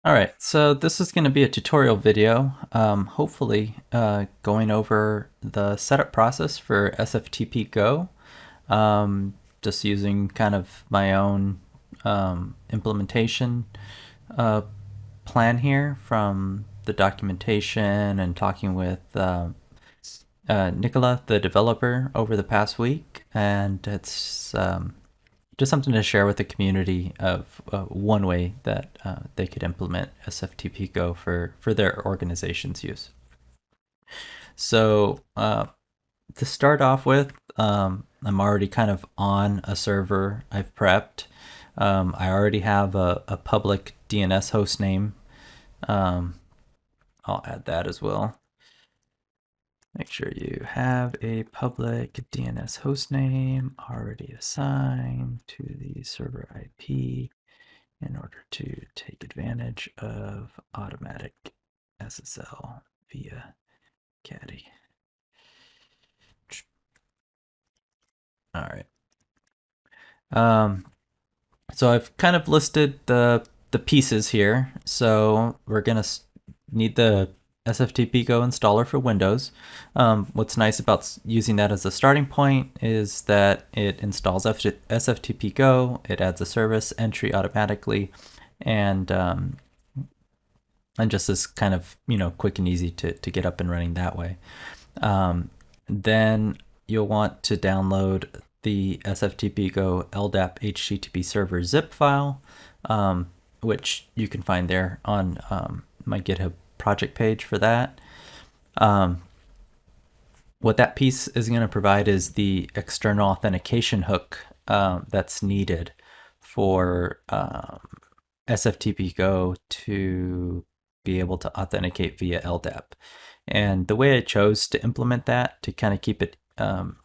All right, so this is going to be a tutorial video, hopefully going over the setup process for SFTPGo, just using kind of my own implementation plan here from the documentation and talking with Nicola, the developer, over the past week, and it's just something to share with the community of one way that they could implement SFTPGo for their organization's use. So to start off with, I'm already kind of on a server I've prepped. I already have a public DNS host name. I'll add that as well. Make sure you have a public DNS hostname already assigned to the server IP in order to take advantage of automatic SSL via Caddy. All right. So I've kind of listed the pieces here. So we're gonna need the SFTPGo installer for Windows. What's nice about using that as a starting point is that it installs SFTPGo, it adds a service entry automatically, and just is kind of quick and easy to get up and running that way. Then you'll want to download the SFTPGo Ldap HTTP server zip file, which you can find there on my GitHub project page for that. What that piece is going to provide is the external authentication hook that's needed for SFTPGo to be able to authenticate via Ldap. And the way I chose to implement that to kind of keep it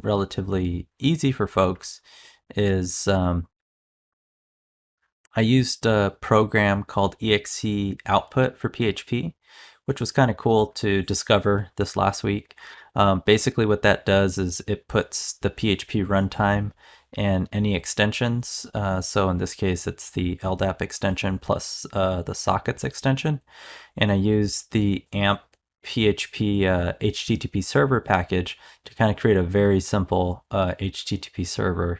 relatively easy for folks is I used a program called Exe Output for PHP, which was kind of cool to discover this last week. Basically what that does is it puts the PHP runtime and any extensions. So in this case, it's the Ldap extension plus the sockets extension. And I use the AMP PHP HTTP server package to kind of create a very simple HTTP server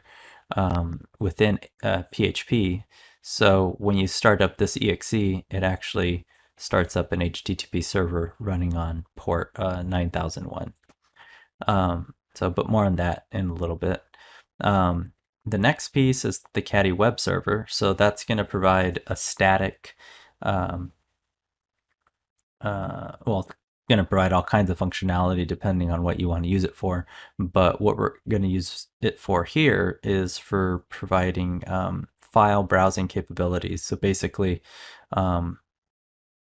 within PHP. So when you start up this exe, it actually starts up an HTTP server running on port 9001. But more on that in a little bit. The next piece is the Caddy Web Server. So that's going to provide a static, going to provide all kinds of functionality depending on what you want to use it for. But what we're going to use it for here is for providing file browsing capabilities. So basically,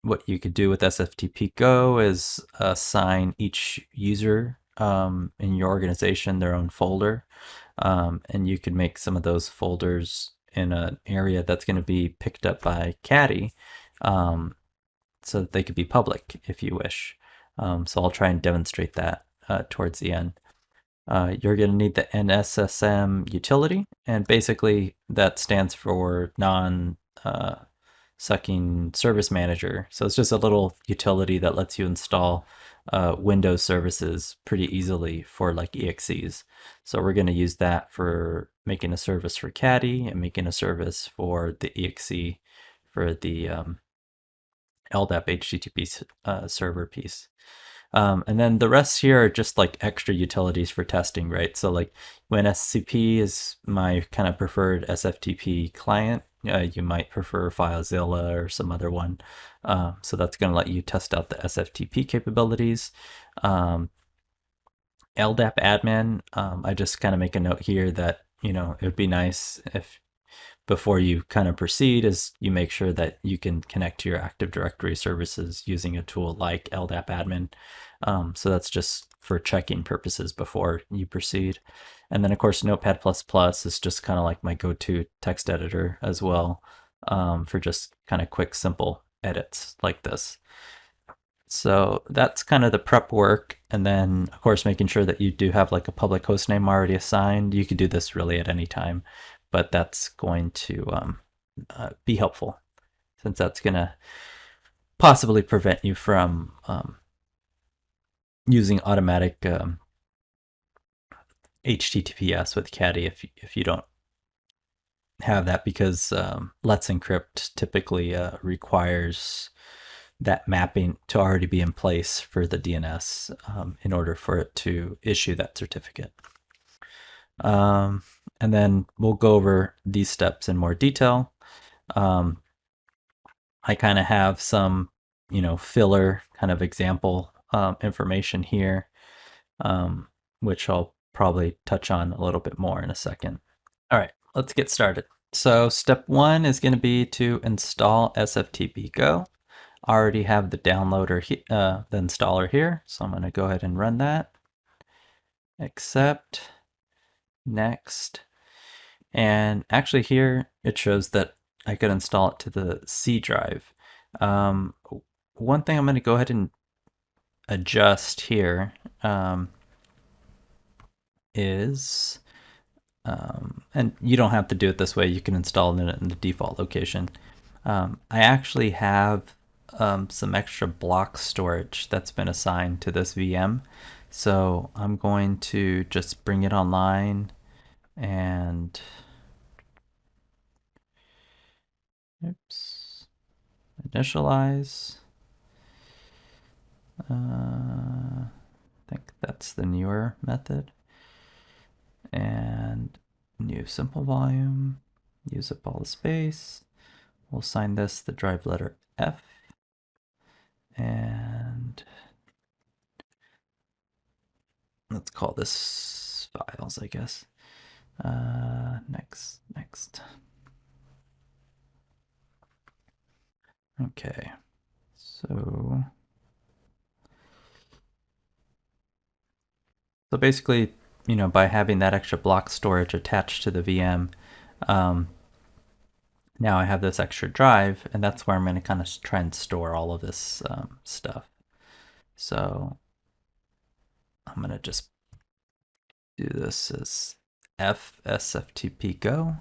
what you could do with SFTPGo is assign each user in your organization their own folder. And you can make some of those folders in an area that's going to be picked up by Caddy, so that they could be public if you wish. So I'll try and demonstrate that towards the end. You're going to need the Nssm Utility, and basically that stands for non-sucking service manager. So it's just a little utility that lets you install Windows services pretty easily for like EXEs. So we're going to use that for making a service for Caddy and making a service for the EXE for the Ldap HTTP server piece. And then the rest here are just like extra utilities for testing, right? So like when SCP is my kind of preferred SFTP client, you might prefer FileZilla or some other one. So that's going to let you test out the SFTP capabilities. Ldap Admin, I just kind of make a note here that, it would be nice if before you kind of proceed is you make sure that you can connect to your Active Directory services using a tool like Ldap Admin. So that's just for checking purposes before you proceed. And then of course Notepad++ is just kind of like my go-to text editor as well, for just kind of quick, simple edits like this. So that's kind of the prep work. And then of course making sure that you do have like a public hostname already assigned. You could do this really at any time, but that's going to be helpful since that's going to possibly prevent you from using automatic HTTPS with Caddy if you don't have that, because Let's Encrypt typically requires that mapping to already be in place for the DNS in order for it to issue that certificate. And then we'll go over these steps in more detail. I kind of have some, filler kind of example information here, which I'll probably touch on a little bit more in a second. All right, let's get started. So step one is going to be to install SFTPGo. I already have the downloader, the installer here, so I'm going to go ahead and run that. Accept, next, and actually here it shows that I could install it to the C drive. One thing I'm going to go ahead and adjust here is, and you don't have to do it this way, you can install it in the default location. I actually have some extra block storage that's been assigned to this VM. So I'm going to just bring it online and initialize. I think that's the newer method. And new simple volume, use up all the space. We'll assign this the drive letter F. And let's call this files, I guess. Next. Okay, so basically, by having that extra block storage attached to the VM, now I have this extra drive, and that's where I'm going to kind of try and store all of this stuff. So I'm going to just do this as SFTPGo,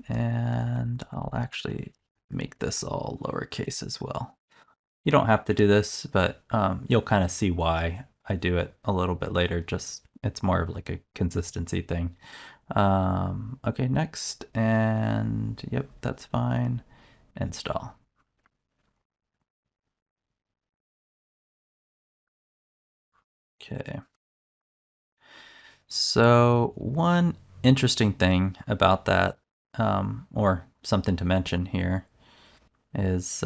and I'll actually make this all lowercase as well. You don't have to do this, but you'll kind of see why I do it a little bit later. Just it's more of like a consistency thing. Okay, next, and yep, that's fine. Install. Okay. So one interesting thing about that, or something to mention here, is,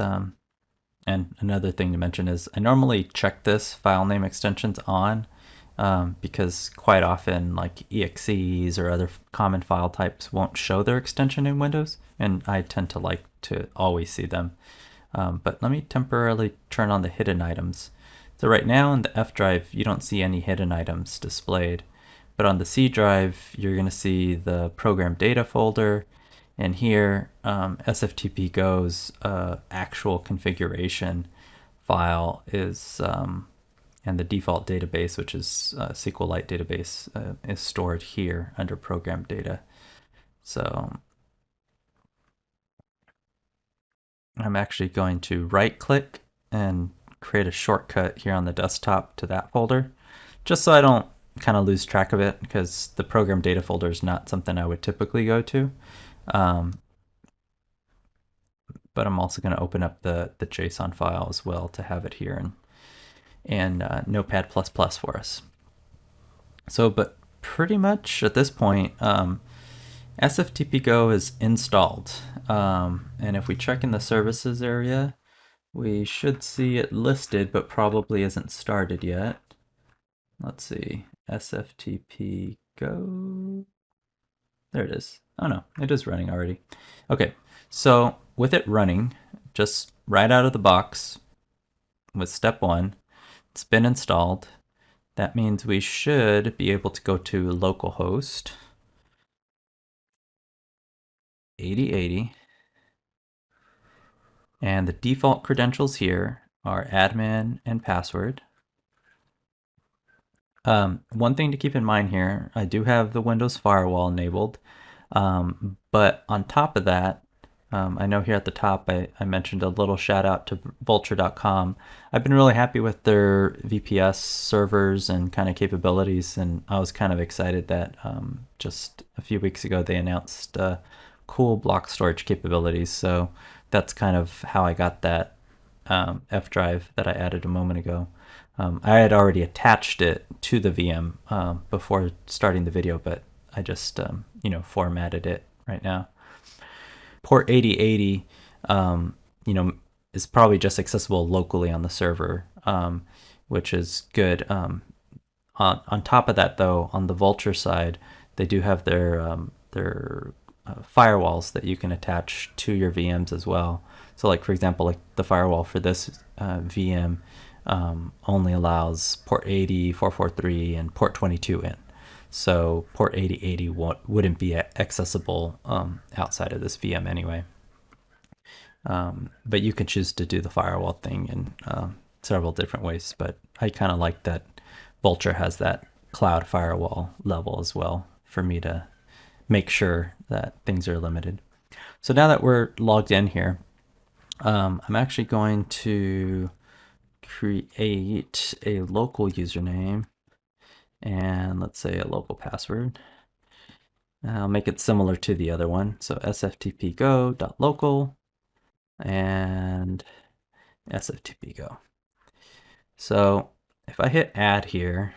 and another thing to mention is I normally check this file name extensions on, because quite often like exes or other common file types won't show their extension in Windows, and I tend to like to always see them. But let me temporarily turn on the hidden items. So right now in the F drive, you don't see any hidden items displayed. But on the C drive, you're going to see the program data folder. And here, SFTPGo's actual configuration file is, and the default database, which is SQLite database, is stored here under program data. So I'm actually going to right click and create a shortcut here on the desktop to that folder, just so I don't kind of lose track of it, because the program data folder is not something I would typically go to. But I'm also going to open up the JSON file as well to have it here in Notepad++ for us. So, but pretty much at this point, SFTPGo is installed. And if we check in the services area, we should see it listed, but probably isn't started yet. Let's see, SFTPGo. There it is. Oh no, it is running already. Okay, so with it running, just right out of the box with step one, it's been installed. That means we should be able to go to localhost 8080. And the default credentials here are admin and password. One thing to keep in mind here, I do have the Windows firewall enabled, but on top of that, I know here at the top I mentioned a little shout out to vultr.com. I've been really happy with their VPS servers and kind of capabilities, and I was kind of excited that just a few weeks ago they announced cool block storage capabilities. So that's kind of how I got that F drive that I added a moment ago. I had already attached it to the VM before starting the video, but I just formatted it right now. Port 8080, is probably just accessible locally on the server, which is good. On top of that, though, on the Vultr side, they do have their firewalls that you can attach to your VMs as well. So, like for example, like the firewall for this VM only allows port 80, 443, and port 22 in. So port 8080 wouldn't be accessible outside of this VM anyway. But you can choose to do the firewall thing in several different ways. But I kind of like that Vultr has that cloud firewall level as well for me to make sure that things are limited. So now that we're logged in here, I'm actually going to create a local username and let's say a local password. I'll make it similar to the other one. So sftpgo.local and sftpgo. So if I hit add here,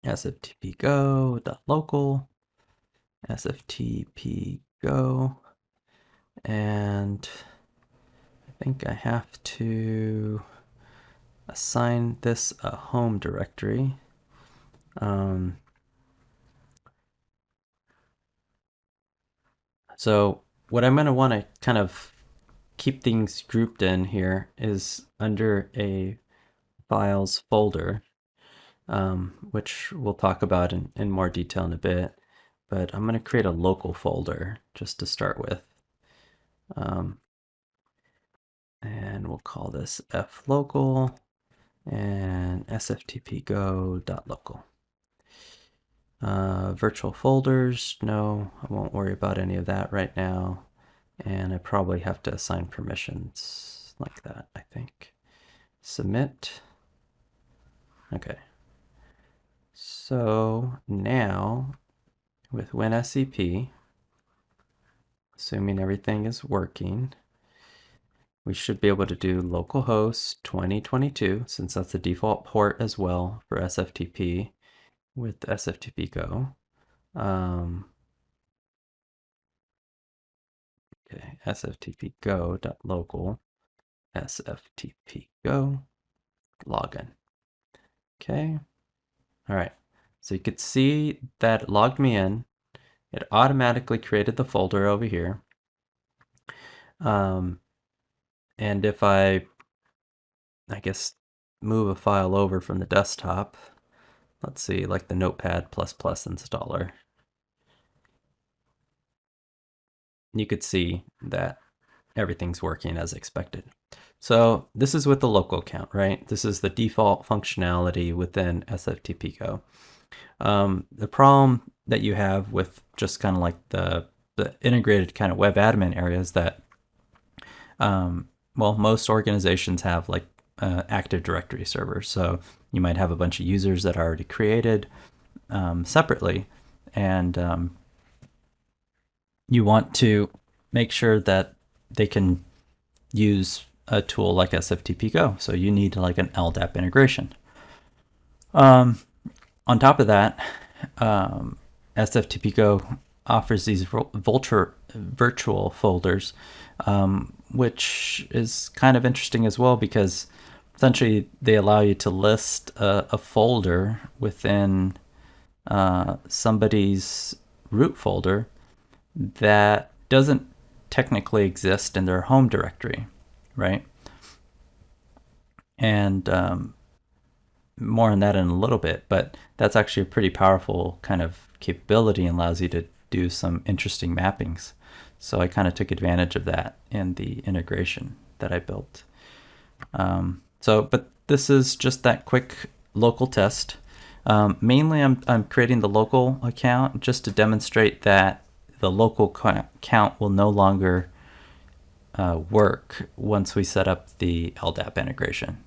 sftpgo.local, sftpgo, and I think I have to assign this a home directory. So what I'm going to want to kind of keep things grouped in here is under a files folder, which we'll talk about in more detail in a bit. But I'm going to create a local folder just to start with. And we'll call this flocal and sftpgo.local. Virtual folders, no, I won't worry about any of that right now. And I probably have to assign permissions like that, I think. Submit. Okay. So now with WinSCP, assuming everything is working, we should be able to do localhost 2022, since that's the default port as well for SFTP with SFTPGo. Okay, sftpgo.local, sftpgo, login. Okay, all right. So you could see that it logged me in. It automatically created the folder over here. And if I guess, move a file over from the desktop, let's see, like the Notepad++ installer, you could see that everything's working as expected. So this is with the local account, right? This is the default functionality within SFTPGo. The problem that you have with just kind of like the integrated kind of web admin area is that, well, most organizations have like Active Directory servers. So you might have a bunch of users that are already created separately, and you want to make sure that they can use a tool like SFTPGo. So you need like an Ldap integration. On top of that, SFTPGo offers these virtual folders, which is kind of interesting as well, because essentially they allow you to list a folder within somebody's root folder that doesn't technically exist in their home directory, right? And more on that in a little bit, but that's actually a pretty powerful kind of capability and allows you to do some interesting mappings. So I kind of took advantage of that in the integration that I built. But this is just that quick local test. Mainly I'm creating the local account just to demonstrate that the local count will no longer work once we set up the Ldap integration.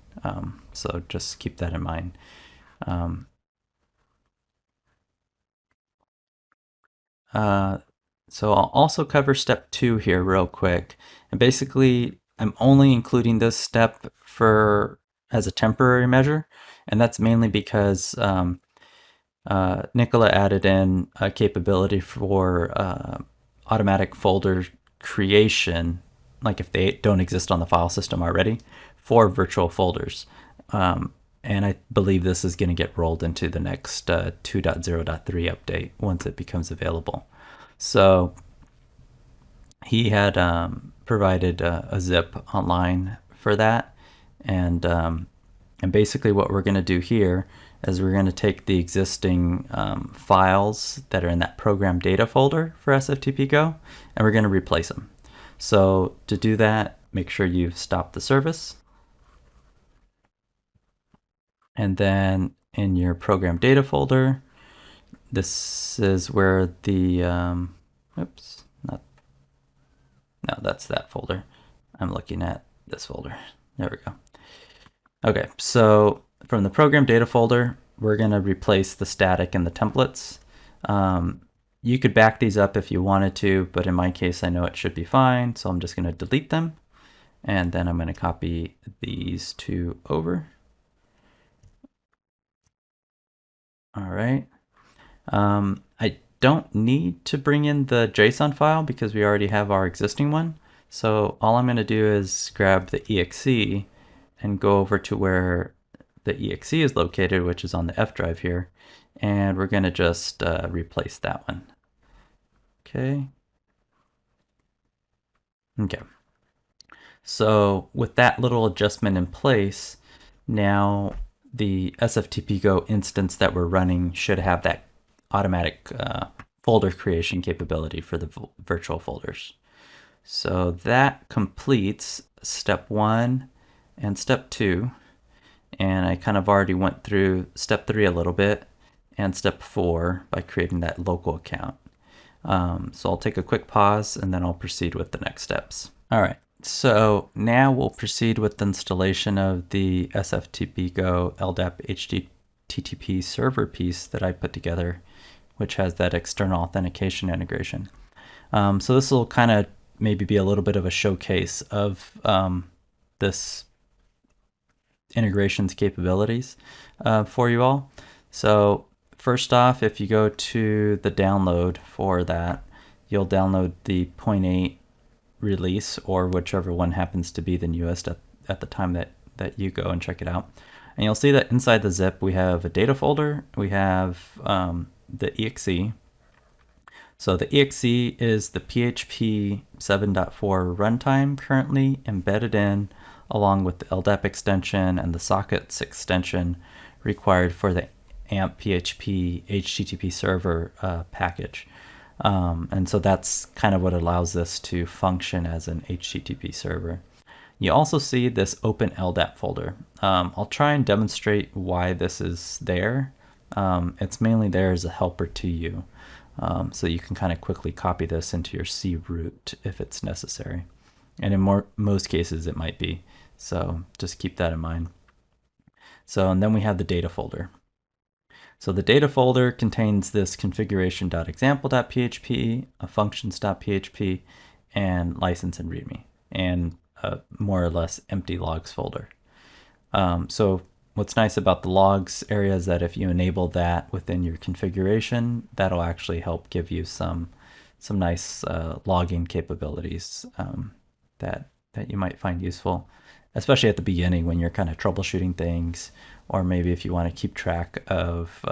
So just keep that in mind. So I'll also cover step 2 here real quick. And basically, I'm only including this step as a temporary measure, and that's mainly because Nicola added in a capability for automatic folder creation, like if they don't exist on the file system already, for virtual folders. And I believe this is going to get rolled into the next 2.0.3 update once it becomes available. So he had provided a zip online for that, and basically what we're going to do here is we're going to take the existing files that are in that program data folder for SFTPGo, and we're going to replace them. So to do that, make sure you've stopped the service. And then in your program data folder, this is where the, oops, no, that's that folder. I'm looking at this folder. There we go. Okay, so from the program data folder, we're going to replace the static and the templates. You could back these up if you wanted to, but in my case, I know it should be fine. So I'm just going to delete them. And then I'm going to copy these two over. All right. I don't need to bring in the JSON file because we already have our existing one. So all I'm going to do is grab the exe and go over to where the exe is located, which is on the F drive here. And we're going to just replace that one. Okay. Okay. So with that little adjustment in place, now the SFTPGo instance that we're running should have that automatic folder creation capability for the virtual folders. So that completes step 1 and step 2. And I kind of already went through step 3 a little bit and step 4 by creating that local account. So I'll take a quick pause and then I'll proceed with the next steps. All right. So now we'll proceed with the installation of the SFTPGo Ldap HTTP server piece that I put together, which has that external authentication integration. So this will kind of maybe be a little bit of a showcase of this integration's capabilities for you all. So first off, if you go to the download for that, you'll download the 0.8 release, or whichever one happens to be the newest at the time that you go and check it out. And you'll see that inside the zip we have a data folder, we have the exe. So the exe is the PHP 7.4 runtime currently embedded in, along with the LDAP extension and the sockets extension required for the AMP PHP HTTP server package. And so that's kind of what allows this to function as an HTTP server. You also see this open LDAP folder. I'll try and demonstrate why this is there. It's mainly there as a helper to you. So you can kind of quickly copy this into your C root if it's necessary. And in most cases it might be. So just keep that in mind. So, and then we have the data folder. So the data folder contains this configuration.example.php, a functions.php, and license and readme, and a more or less empty logs folder. So what's nice about the logs area is that if you enable that within your configuration, that'll actually help give you some nice logging capabilities that you might find useful, especially at the beginning when you're kind of troubleshooting things, or maybe if you want to keep track of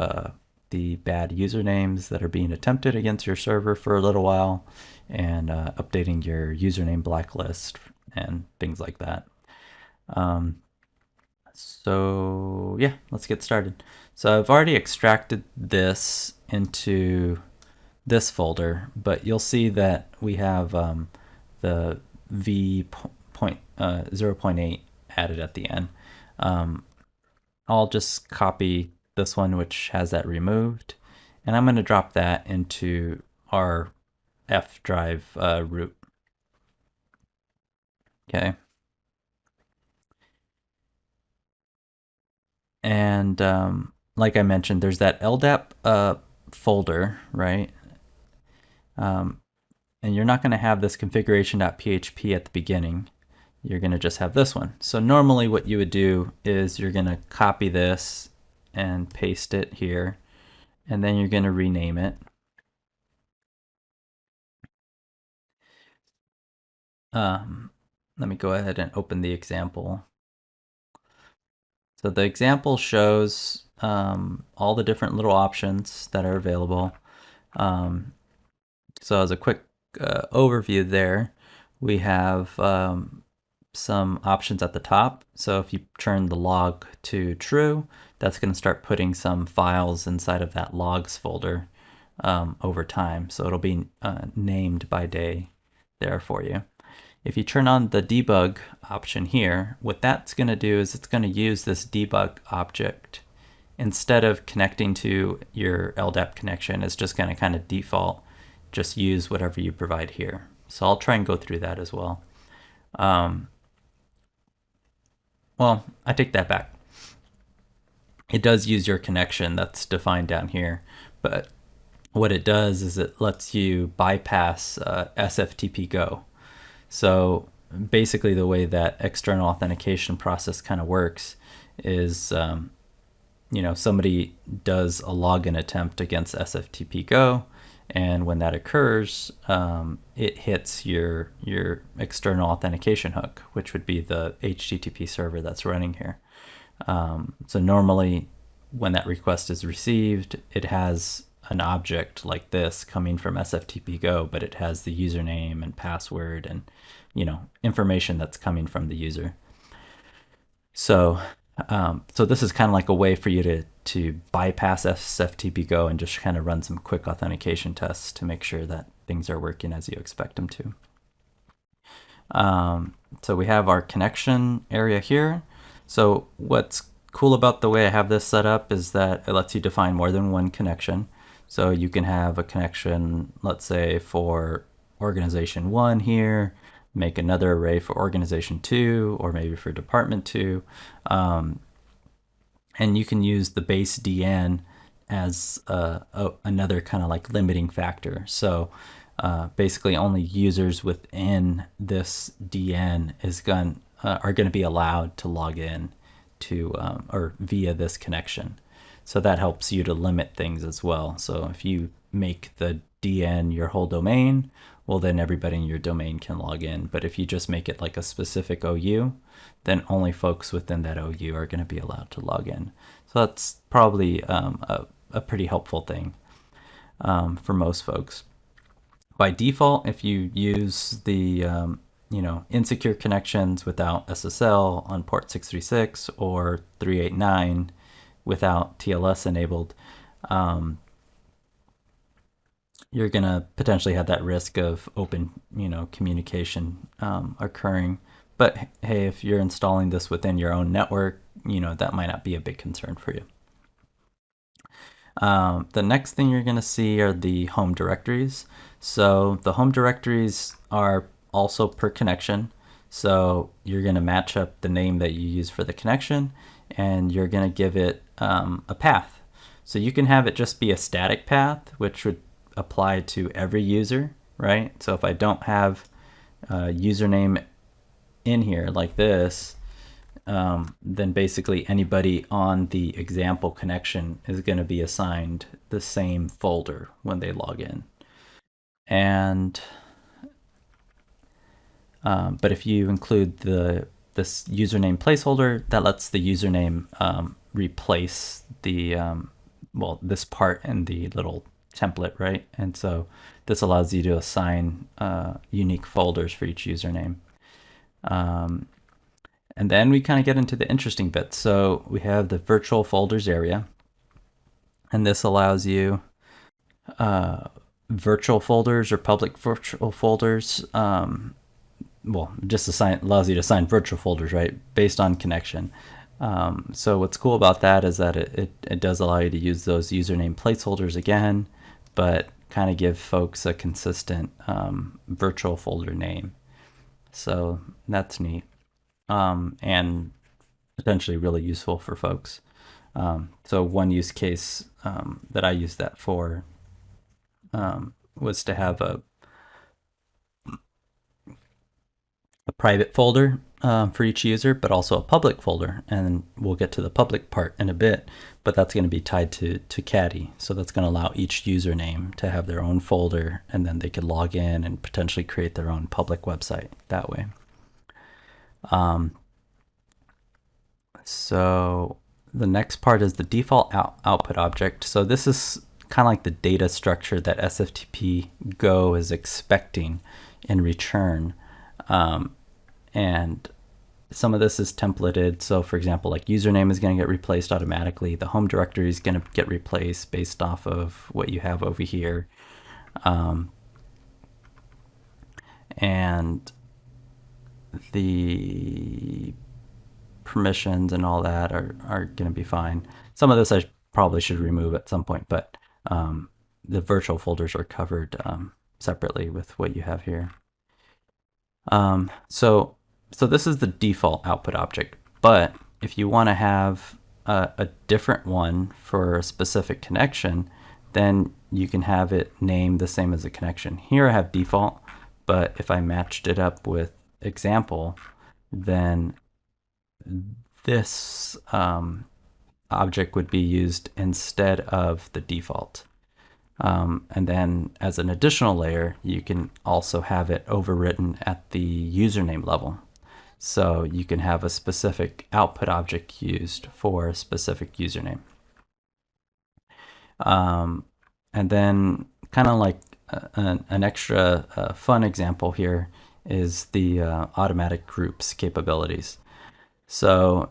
the bad usernames that are being attempted against your server for a little while, and updating your username blacklist and things like that. So yeah, let's get started. So I've already extracted this into this folder, but you'll see that we have the v.0.8 added at the end. I'll just copy this one, which has that removed, and I'm going to drop that into our F drive root. Okay. And like I mentioned, there's that Ldap folder, right? And you're not going to have this configuration.php at the beginning. You're going to just have this one. So normally what you would do is you're going to copy this and paste it here, and then you're going to rename it. Let me go ahead and open the example. So the example shows all the different little options that are available. So as a quick overview there, we have some options at the top. So if you turn the log to true, that's going to start putting some files inside of that logs folder over time. So it'll be named by day there for you. If you turn on the debug option here, what that's going to do is it's going to use this debug object. Instead of connecting to your LDAP connection, it's just going to kind of default just use whatever you provide here. So I'll try and go through that as well. Well, I take that back. It does use your connection that's defined down here, but what it does is it lets you bypass SFTPGo. So basically the way that external authentication process kind of works is, you know, somebody does a login attempt against SFTPGo, and when that occurs, it hits your external authentication hook, which would be the HTTP server that's running here. So normally when that request is received, it has an object like this coming from SFTPGo, but it has the username and password and, you know, information that's coming from the user. So so this is kind of like a way for you to bypass SFTPGo and just kind of run some quick authentication tests to make sure that things are working as you expect them to. So we have our connection area here. So what's cool about the way I have this set up is that it lets you define more than one connection. So you can have a connection, let's say for organization 1 here, make another array for organization 2, or maybe for department 2. And you can use the base DN as another kind of like limiting factor. So basically only users within this DN are going to be allowed to log in to or via this connection. So that helps you to limit things as well. So if you make the DN your whole domain, well, then everybody in your domain can log in. But if you just make it like a specific OU, then only folks within that OU are going to be allowed to log in. So that's probably a pretty helpful thing for most folks. By default, if you use the you know, insecure connections without SSL on port 636 or 389 without TLS enabled, you're going to potentially have that risk of open, you know, communication occurring. But hey, if you're installing this within your own network, you know, that might not be a big concern for you. The next thing you're going to see are the home directories. So the home directories are also per connection. So you're going to match up the name that you use for the connection, and you're going to give it a path. So you can have it just be a static path, which would apply to every user, right? So if I don't have a username in here like this, then basically anybody on the example connection is going to be assigned the same folder when they log in. And but if you include this username placeholder, that lets the username replace the well, this part in the little template, right? And so this allows you to assign unique folders for each username. And then we kind of get into the interesting bits. So we have the virtual folders area, and this allows you virtual folders or public virtual folders. Well, just allows you to assign virtual folders, right, based on connection. So what's cool about that is that it does allow you to use those username placeholders again, but kind of give folks a consistent virtual folder name. So that's neat, and potentially really useful for folks. So one use case that I used that for was to have a private folder for each user, but also a public folder. And we'll get to the public part in a bit, but that's going to be tied to Caddy. So that's going to allow each username to have their own folder, and then they could log in and potentially create their own public website that way. So the next part is the default output object. So this is kind of like the data structure that SFTPGo is expecting in return. And some of this is templated. So for example, like username is going to get replaced automatically. The home directory is going to get replaced based off of what you have over here. And the permissions and all that are going to be fine. Some of this I probably should remove at some point, but the virtual folders are covered separately with what you have here. So this is the default output object, but if you want to have a different one for a specific connection, then you can have it named the same as a connection. Here I have default, but if I matched it up with example, then this object would be used instead of the default. And then as an additional layer, you can also have it overwritten at the username level. So you can have a specific output object used for a specific username. And then kind of like an extra fun example here is the automatic groups capabilities. So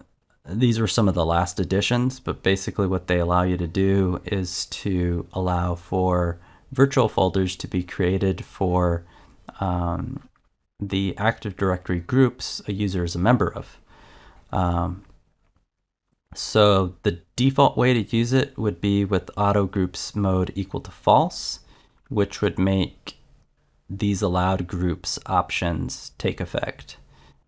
these were some of the last additions, but basically what they allow you to do is to allow for virtual folders to be created for the Active Directory groups a user is a member of. So the default way to use it would be with auto groups mode equal to false, which would make these allowed groups options take effect.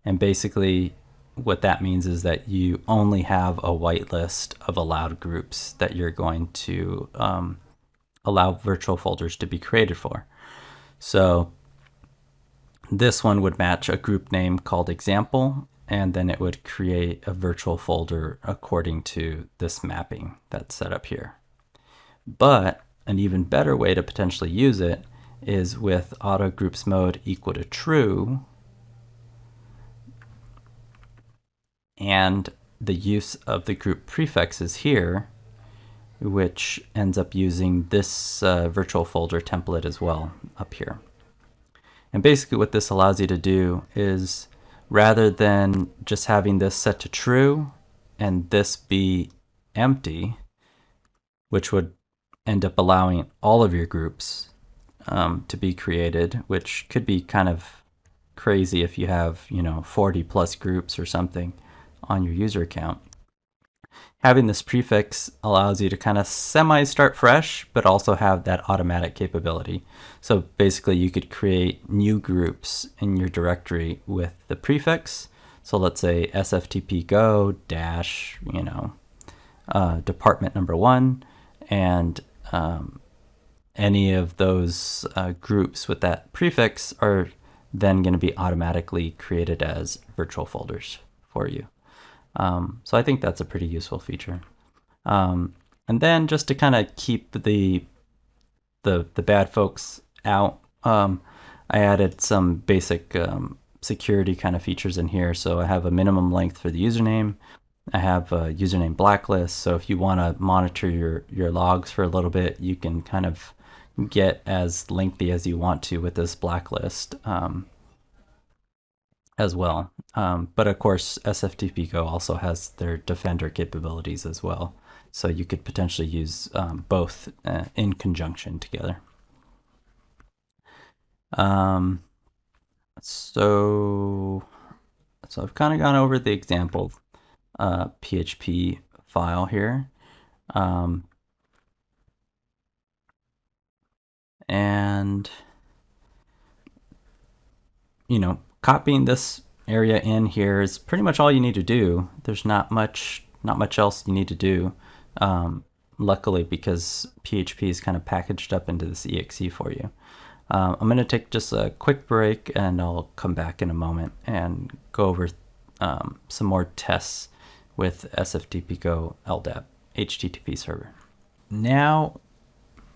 And basically what that means is that you only have a whitelist of allowed groups that you're going to allow virtual folders to be created for. So this one would match a group name called example, and then it would create a virtual folder according to this mapping that's set up here. But an even better way to potentially use it is with auto groups mode equal to true, and the use of the group prefixes here, which ends up using this virtual folder template as well up here. And basically what this allows you to do is, rather than just having this set to true and this be empty, which would end up allowing all of your groups to be created, which could be kind of crazy if you have 40 plus groups or something on your user account. Having this prefix allows you to kind of semi-start fresh, but also have that automatic capability. So basically you could create new groups in your directory with the prefix. So let's say SFTPGo dash, department number 1, and any of those groups with that prefix are then going to be automatically created as virtual folders for you. So I think that's a pretty useful feature. And then just to kind of keep the bad folks out, I added some basic security kind of features in here. So I have a minimum length for the username. I have a username blacklist. So if you want to monitor your logs for a little bit, you can kind of get as lengthy as you want to with this blacklist as well. But of course, SFTPGo also has their Defender capabilities as well. So you could potentially use both in conjunction together. So I've kind of gone over the example PHP file here. And, copying this area in here is pretty much all you need to do. There's not much else you need to do. Luckily, because PHP is kind of packaged up into this exe for you. I'm going to take just a quick break, and I'll come back in a moment and go over some more tests with SFTPGo Ldap HTTP server. Now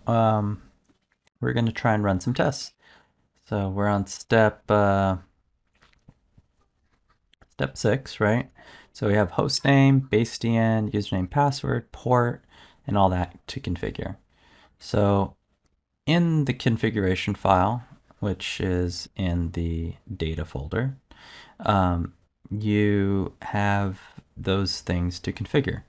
we're going to try and run some tests. So we're on step 6, right? So we have hostname, base DN, username, password, port, and all that to configure. So in the configuration file, which is in the data folder, you have those things to configure.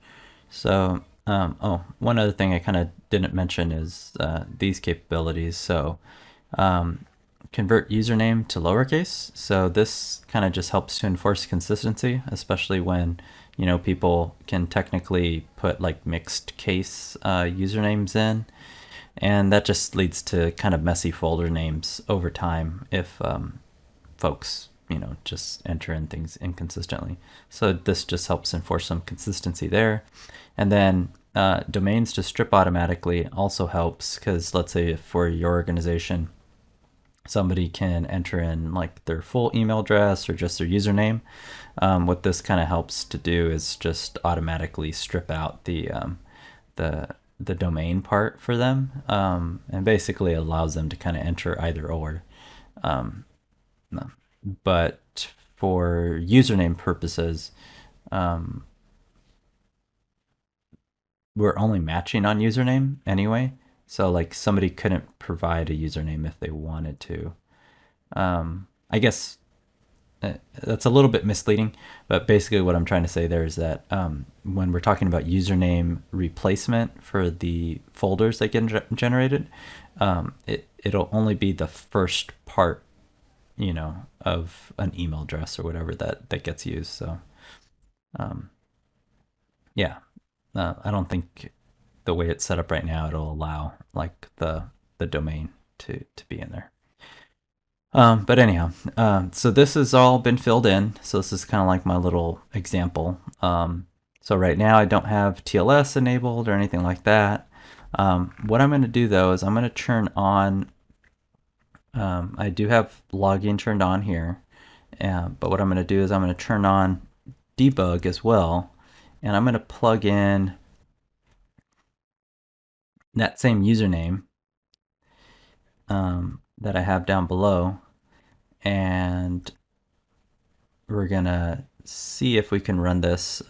So, one other thing I kind of didn't mention is these capabilities. So, convert username to lowercase. So this kind of just helps to enforce consistency, especially when people can technically put like mixed case usernames in, and that just leads to kind of messy folder names over time if folks just enter in things inconsistently. So this just helps enforce some consistency there. And then domains to strip automatically also helps, because let's say if for your organization somebody can enter in like their full email address or just their username, what this kind of helps to do is just automatically strip out the domain part for them, and basically allows them to kind of enter either or. But for username purposes, we're only matching on username anyway. So like somebody couldn't provide a username if they wanted to. I guess that's a little bit misleading, but basically what I'm trying to say there is that when we're talking about username replacement for the folders that get generated, it'll only be the first part, of an email address or whatever that gets used. So yeah, I don't think the way it's set up right now, it'll allow like the domain to be in there. But anyhow, so this has all been filled in. So this is kind of like my little example. So right now I don't have TLS enabled or anything like that. What I'm going to do though is I'm going to turn on, I do have logging turned on here, but what I'm going to do is I'm going to turn on debug as well, and I'm going to plug in that same username that I have down below, and we're gonna see if we can run this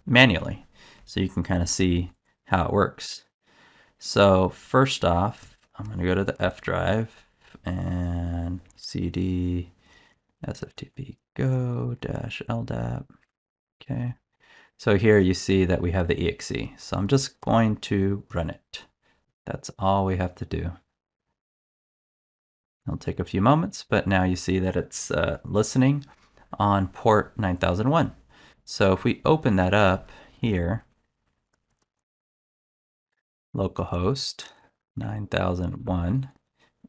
manually, so you can kind of see how it works. So first off, I'm gonna go to the F drive and cd sftpgo -ldap. Okay, so here you see that we have the exe, so I'm just going to run it. That's all we have to do. It'll take a few moments, but now you see that it's listening on port 9001. So if we open that up here, localhost 9001,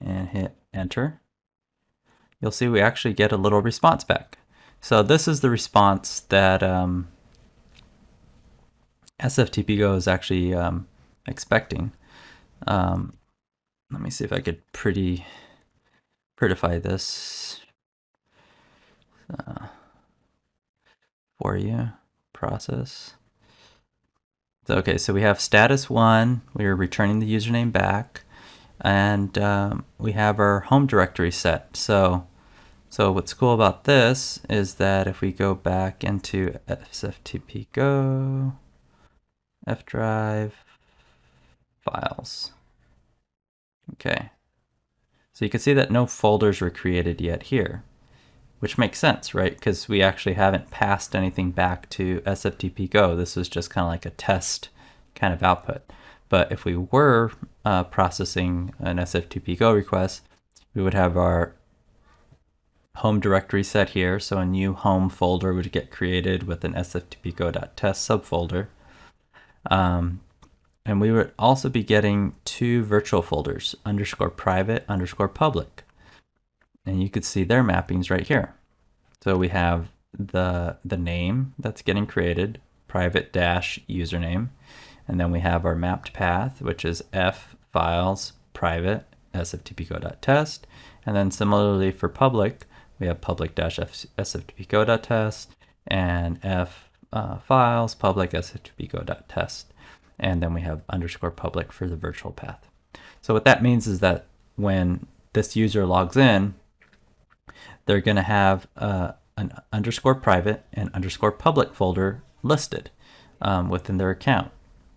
and hit enter, you'll see we actually get a little response back. So this is the response that SFTPGo is actually expecting. Let me see if I could prettify this for you. Process. So, okay, so we have status 1. We are returning the username back, and we have our home directory set. So what's cool about this is that if we go back into SFTPGo, F drive, files. Okay, so you can see that no folders were created yet here, which makes sense, right? Because we actually haven't passed anything back to SFTPGo. This was just kind of like a test kind of output. But if we were processing an SFTPGo request, we would have our home directory set here. So a new home folder would get created with an sftpgo.test subfolder. A And we would also be getting two virtual folders, _private, _public. And you could see their mappings right here. So we have the name that's getting created, private dash username. And then we have our mapped path, which is f files private sftpgo.test. And then similarly for public, we have public dash sftpgo.test and f files public sftpgo.test. And then we have _public for the virtual path. So what that means is that when this user logs in, they're going to have an _private and _public folder listed within their account.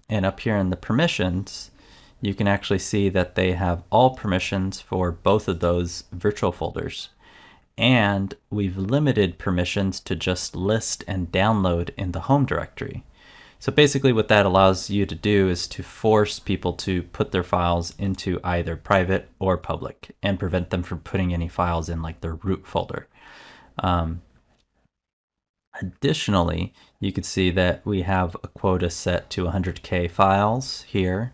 And up here in the permissions, you can actually see that they have all permissions for both of those virtual folders. And we've limited permissions to just list and download in the home directory. So basically what that allows you to do is to force people to put their files into either private or public and prevent them from putting any files in like their root folder. Additionally, you can see that we have a quota set to 100K files here,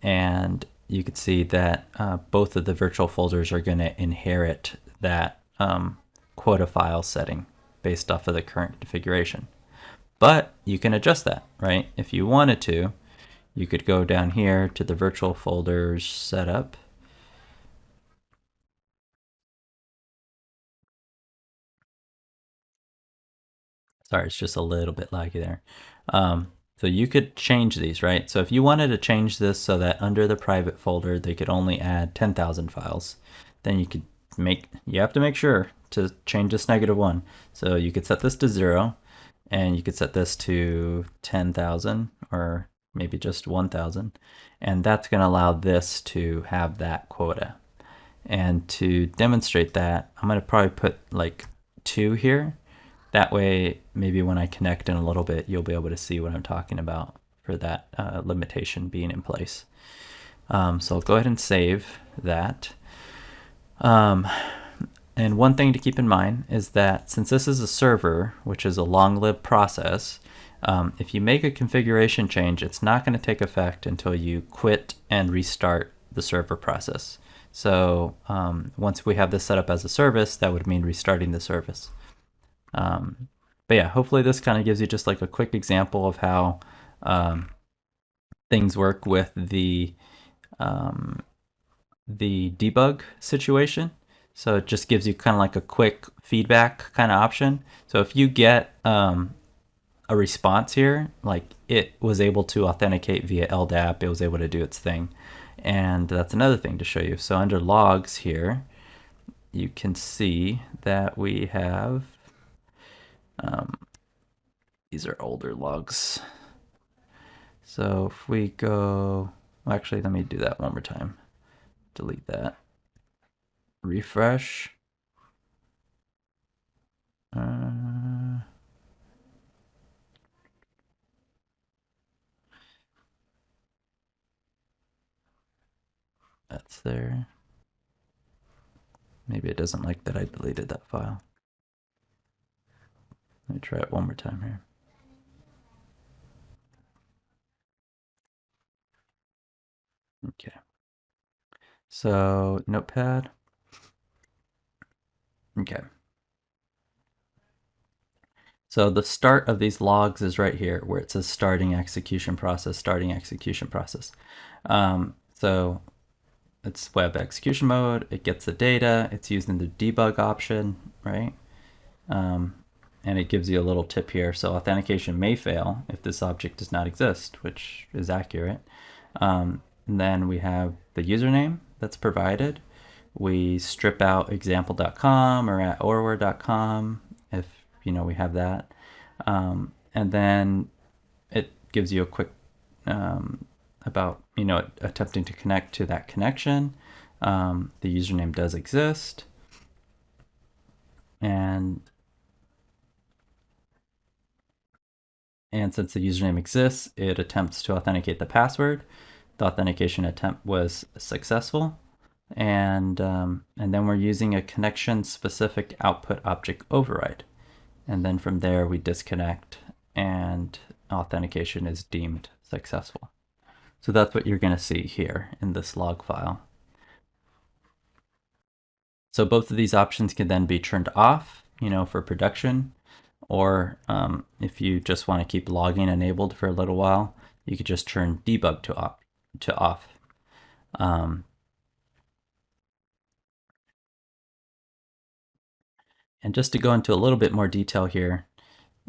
and you can see that both of the virtual folders are going to inherit that quota file setting based off of the current configuration. But you can adjust that, right? If you wanted to, you could go down here to the virtual folders setup. Sorry, it's just a little bit laggy there. So you could change these, right? So if you wanted to change this so that under the private folder, they could only add 10,000 files, then you could you have to make sure to change this -1. So you could set this to 0, and you could set this to 10,000 or maybe just 1,000. And that's going to allow this to have that quota. And to demonstrate that, I'm going to probably put like 2 here. That way, maybe when I connect in a little bit, you'll be able to see what I'm talking about for that limitation being in place. So I'll go ahead and save that. And one thing to keep in mind is that since this is a server, which is a long-lived process, if you make a configuration change, it's not going to take effect until you quit and restart the server process. So once we have this set up as a service, that would mean restarting the service. But yeah, hopefully this kind of gives you just like a quick example of how things work with the debug situation. So it just gives you kind of like a quick feedback kind of option. So if you get a response here, like it was able to authenticate via Ldap, it was able to do its thing. And that's another thing to show you. So under logs here, you can see that we have, these are older logs. So if we go, well, actually, let me do that one more time. Delete that. Refresh. That's there. Maybe it doesn't like that I deleted that file. Let me try it one more time here. Okay. So Notepad. Okay. So the start of these logs is right here where it says starting execution process, starting execution process. So it's web execution mode, it gets the data, it's using the debug option, right? And it gives you a little tip here. So authentication may fail if this object does not exist, which is accurate. And then we have the username that's provided. We strip out example.com or at orware.com if we have that. And then it gives you a quick about attempting to connect to that connection. The username does exist, and since the username exists, it attempts to authenticate the password. The authentication attempt was successful, and then we're using a connection-specific output object override. And then from there, we disconnect, and authentication is deemed successful. So that's what you're going to see here in this log file. So both of these options can then be turned off, for production, or if you just want to keep logging enabled for a little while, you could just turn debug to off. And just to go into a little bit more detail here,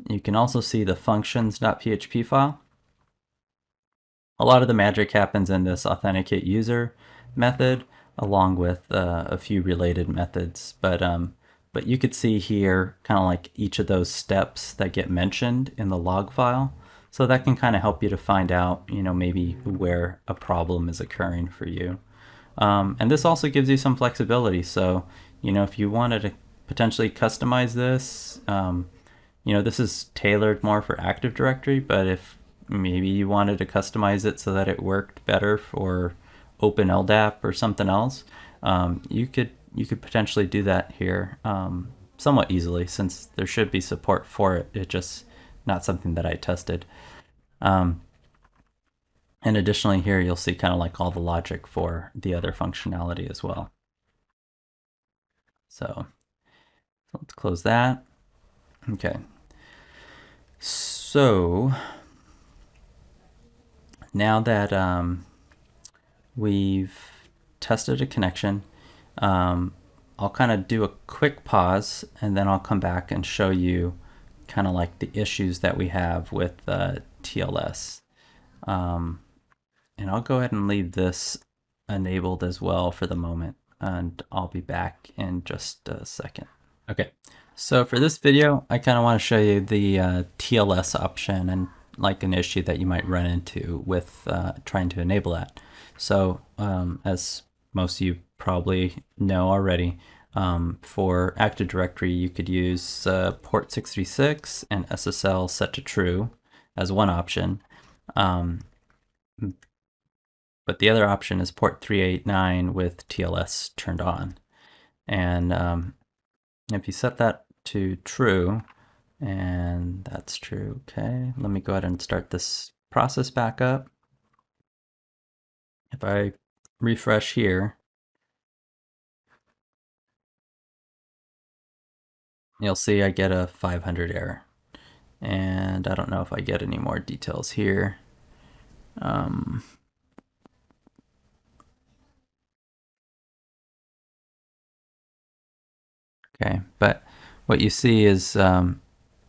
you can also see the functions.php file. A lot of the magic happens in this authenticate user method, along with a few related methods. But you could see here kind of like each of those steps that get mentioned in the log file. So that can kind of help you to find out, maybe where a problem is occurring for you. And this also gives you some flexibility. So, if you wanted to potentially customize this, this is tailored more for Active Directory, but if maybe you wanted to customize it so that it worked better for Open Ldap or something else, you could potentially do that here somewhat easily, since there should be support for it. It's just not something that I tested. And additionally here, you'll see kind of like all the logic for the other functionality as well. So let's close that. Okay. So now that we've tested a connection, I'll kind of do a quick pause, and then I'll come back and show you kind of like the issues that we have with TLS. And I'll go ahead and leave this enabled as well for the moment, and I'll be back in just a second. Okay, so for this video, I kind of want to show you the TLS option and like an issue that you might run into with trying to enable that. So as most of you probably know already, for Active Directory, you could use port 636 and SSL set to true as one option. But the other option is port 389 with TLS turned on. And if you set that to true, and that's true, okay, let me go ahead and start this process back up. If I refresh here, you'll see I get a 500 error. And I don't know if I get any more details here. Okay, but what you see is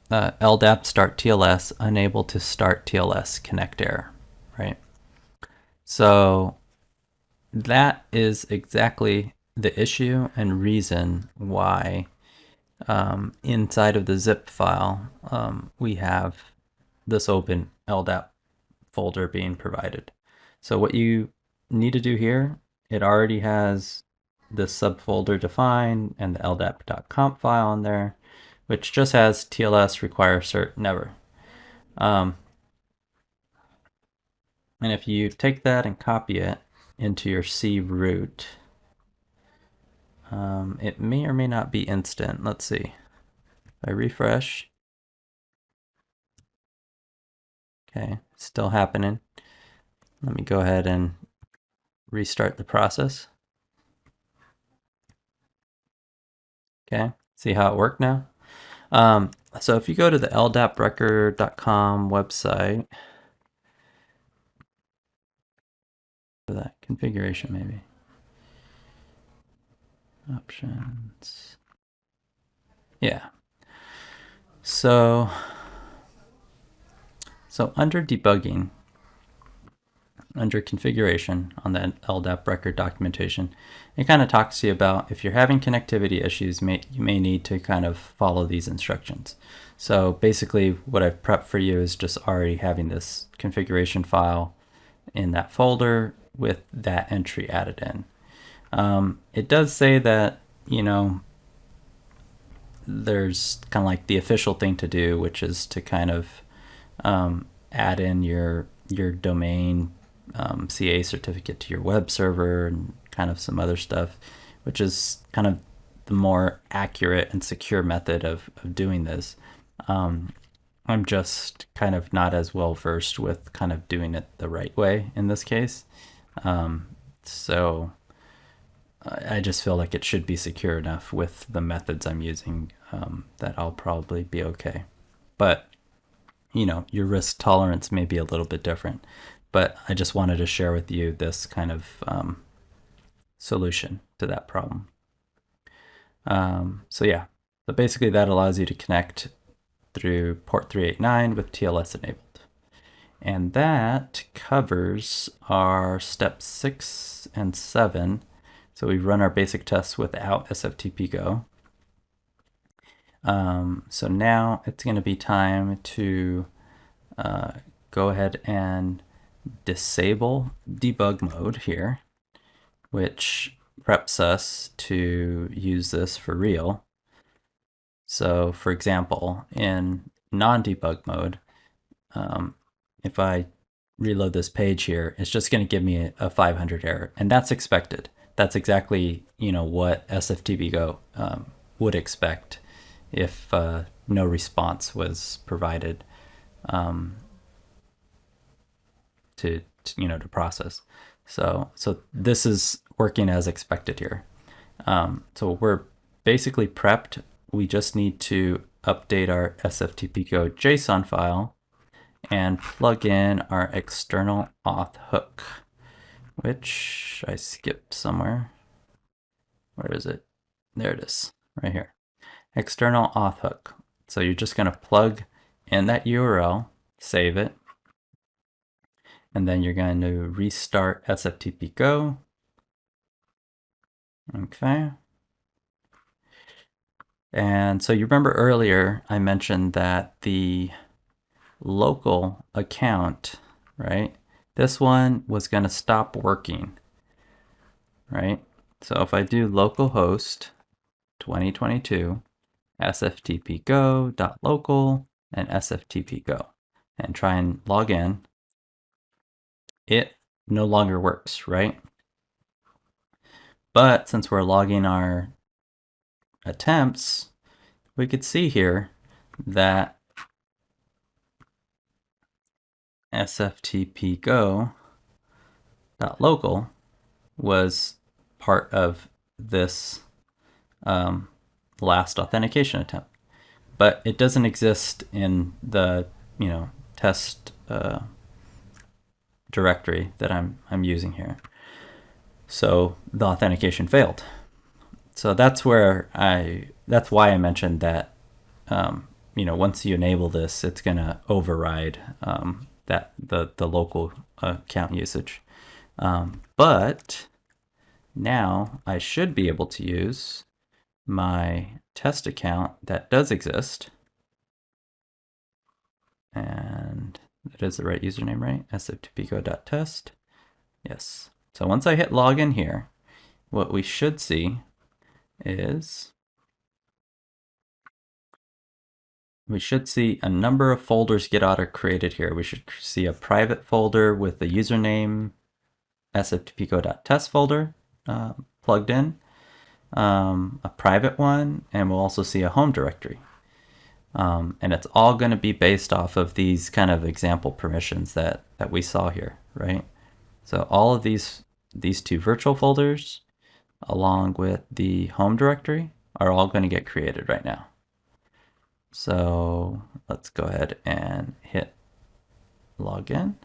Ldap start TLS, unable to start TLS connect error, right? So that is exactly the issue and reason why inside of the zip file we have this open Ldap folder being provided. So what you need to do here, it already has this subfolder defined and the ldap.conf file in there, which just has TLS require cert never. And if you take that and copy it into your C root, it may or may not be instant. Let's see. If I refresh, okay, still happening. Let me go ahead and restart the process. Okay, see how it worked now? So if you go to the ldaprecord.com website, for that configuration maybe, options, yeah. So under debugging, under configuration on the LDAP record documentation, it kind of talks to you about if you're having connectivity issues, you may need to kind of follow these instructions. So basically what I've prepped for you is just already having this configuration file in that folder with that entry added in. It does say that, there's kind of like the official thing to do, which is to kind of add in your domain CA certificate to your web server and kind of some other stuff, which is kind of the more accurate and secure method of doing this. I'm just kind of not as well versed with kind of doing it the right way in this case. So I just feel like it should be secure enough with the methods I'm using that I'll probably be okay. But you know, your risk tolerance may be a little bit different. But I just wanted to share with you this kind of solution to that problem. So yeah, so basically that allows you to connect through port 389 with TLS enabled. And that covers our steps 6 and 7. So we've run our basic tests without SFTPGo. So now it's going to be time to go ahead and disable debug mode here, which preps us to use this for real. So for example, in non-debug mode, if I reload this page here, it's just going to give me a 500 error, and that's expected. That's exactly, you know, what SFTPGo would expect if no response was provided to process. So this is working as expected here. So we're basically prepped. We just need to update our SFTPGo JSON file and plug in our external auth hook, which I skipped somewhere. Where is it? There it is, right here. External auth hook. So you're just going to plug in that URL, save it, and then you're going to restart SFTPGo. Okay. And so you remember earlier I mentioned that the local account, right? This one was going to stop working, right? So if I do localhost 2022 sftpgo.local and sftpgo and try and log in, it no longer works, right? But since we're logging our attempts, we could see here that sftpgo.local was part of this last authentication attempt, but it doesn't exist in the test directory that I'm using here. So the authentication failed. So that's why I mentioned that once you enable this, it's going to override that the local account usage. But now I should be able to use my test account that does exist, and that is the right username, right? sftpgo.test. Yes. So once I hit login here, what we should see is we should see a number of folders get auto-created here. We should see a private folder with the username sftpgo.test folder plugged in, a private one, and we'll also see a home directory. And it's all going to be based off of these kind of example permissions that we saw here, right? So all of these two virtual folders along with the home directory are all going to get created right now. So let's go ahead and hit login.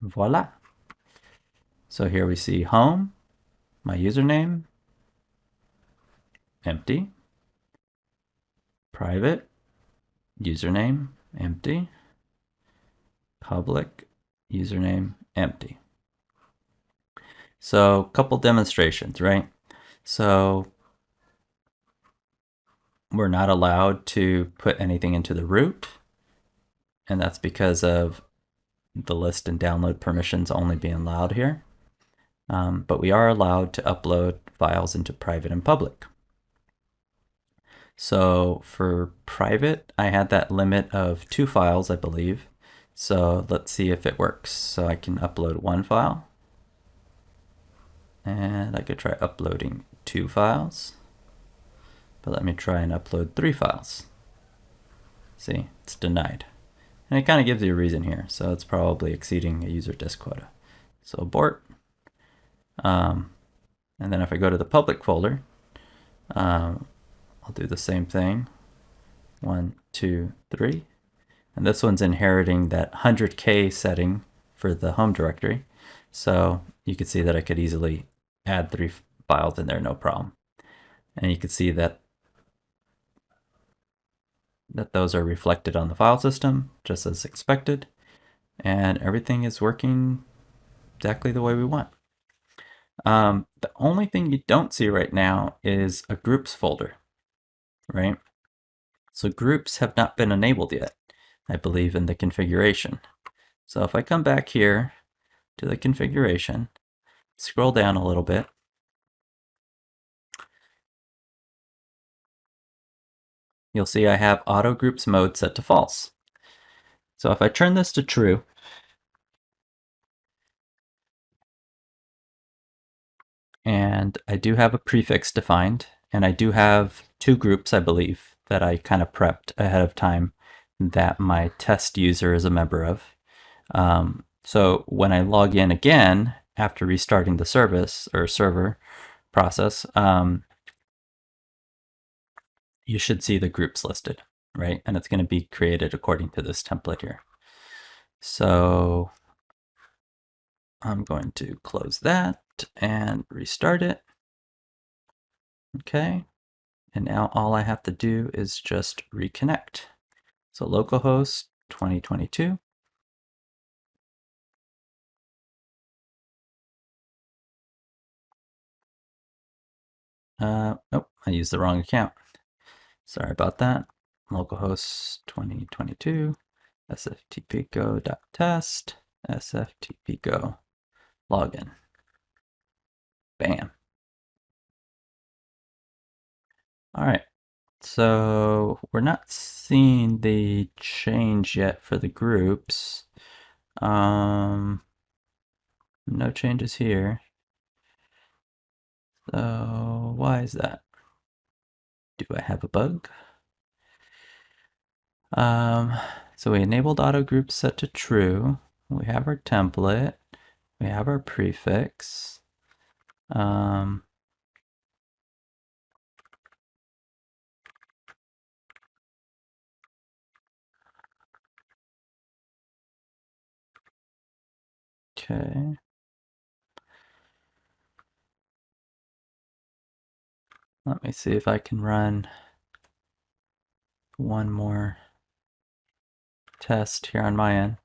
Voila. So here we see home, my username, empty, private, username, empty, public, username, empty. So a couple demonstrations, right? So we're not allowed to put anything into the root, and that's because of the list and download permissions only being allowed here. But we are allowed to upload files into private and public. So for private, I had that limit of 2 files, I believe. So let's see if it works. So I can upload 1 file. And I could try uploading 2 files, but let me try and upload 3 files. See, it's denied. And it kind of gives you a reason here, so it's probably exceeding a user disk quota. So abort. And then if I go to the public folder, I'll do the same thing. 1, 2, 3. And this one's inheriting that 100K setting for the home directory. So you can see that I could easily add 3 files in there, no problem. And you can see that those are reflected on the file system, just as expected. And everything is working exactly the way we want. The only thing you don't see right now is a groups folder, right? So groups have not been enabled yet, I believe, in the configuration. So if I come back here to the configuration, scroll down a little bit, you'll see I have auto groups mode set to false. So if I turn this to true, and I do have a prefix defined, and I do have 2 groups, I believe, that I kind of prepped ahead of time that my test user is a member of. So when I log in again after restarting the service or server process, you should see the groups listed, right? And it's going to be created according to this template here. So I'm going to close that and restart it. Okay. And now all I have to do is just reconnect. So localhost 2022. Oh, I used the wrong account. Sorry about that. Localhost 2022, SFTPGo.test, SFTPGo login. Bam. All right. So we're not seeing the change yet for the groups. No changes here. So why is that? Do I have a bug? So we enabled auto groups set to true. We have our template. We have our prefix. Okay. Let me see if I can run one more test here on my end.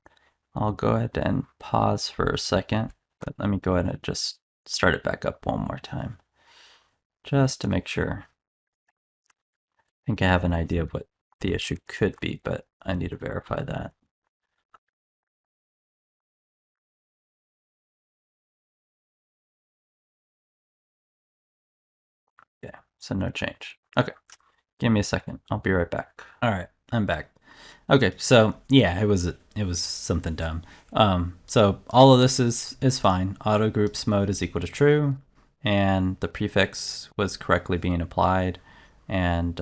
I'll go ahead and pause for a second, but let me go ahead and just start it back up one more time, just to make sure. I think I have an idea of what the issue could be, but I need to verify that. Yeah, so no change. Okay, give me a second. I'll be right back. All right, I'm back. Okay, so yeah, it was something dumb. So all of this is fine. Auto groups mode is equal to true, and the prefix was correctly being applied, and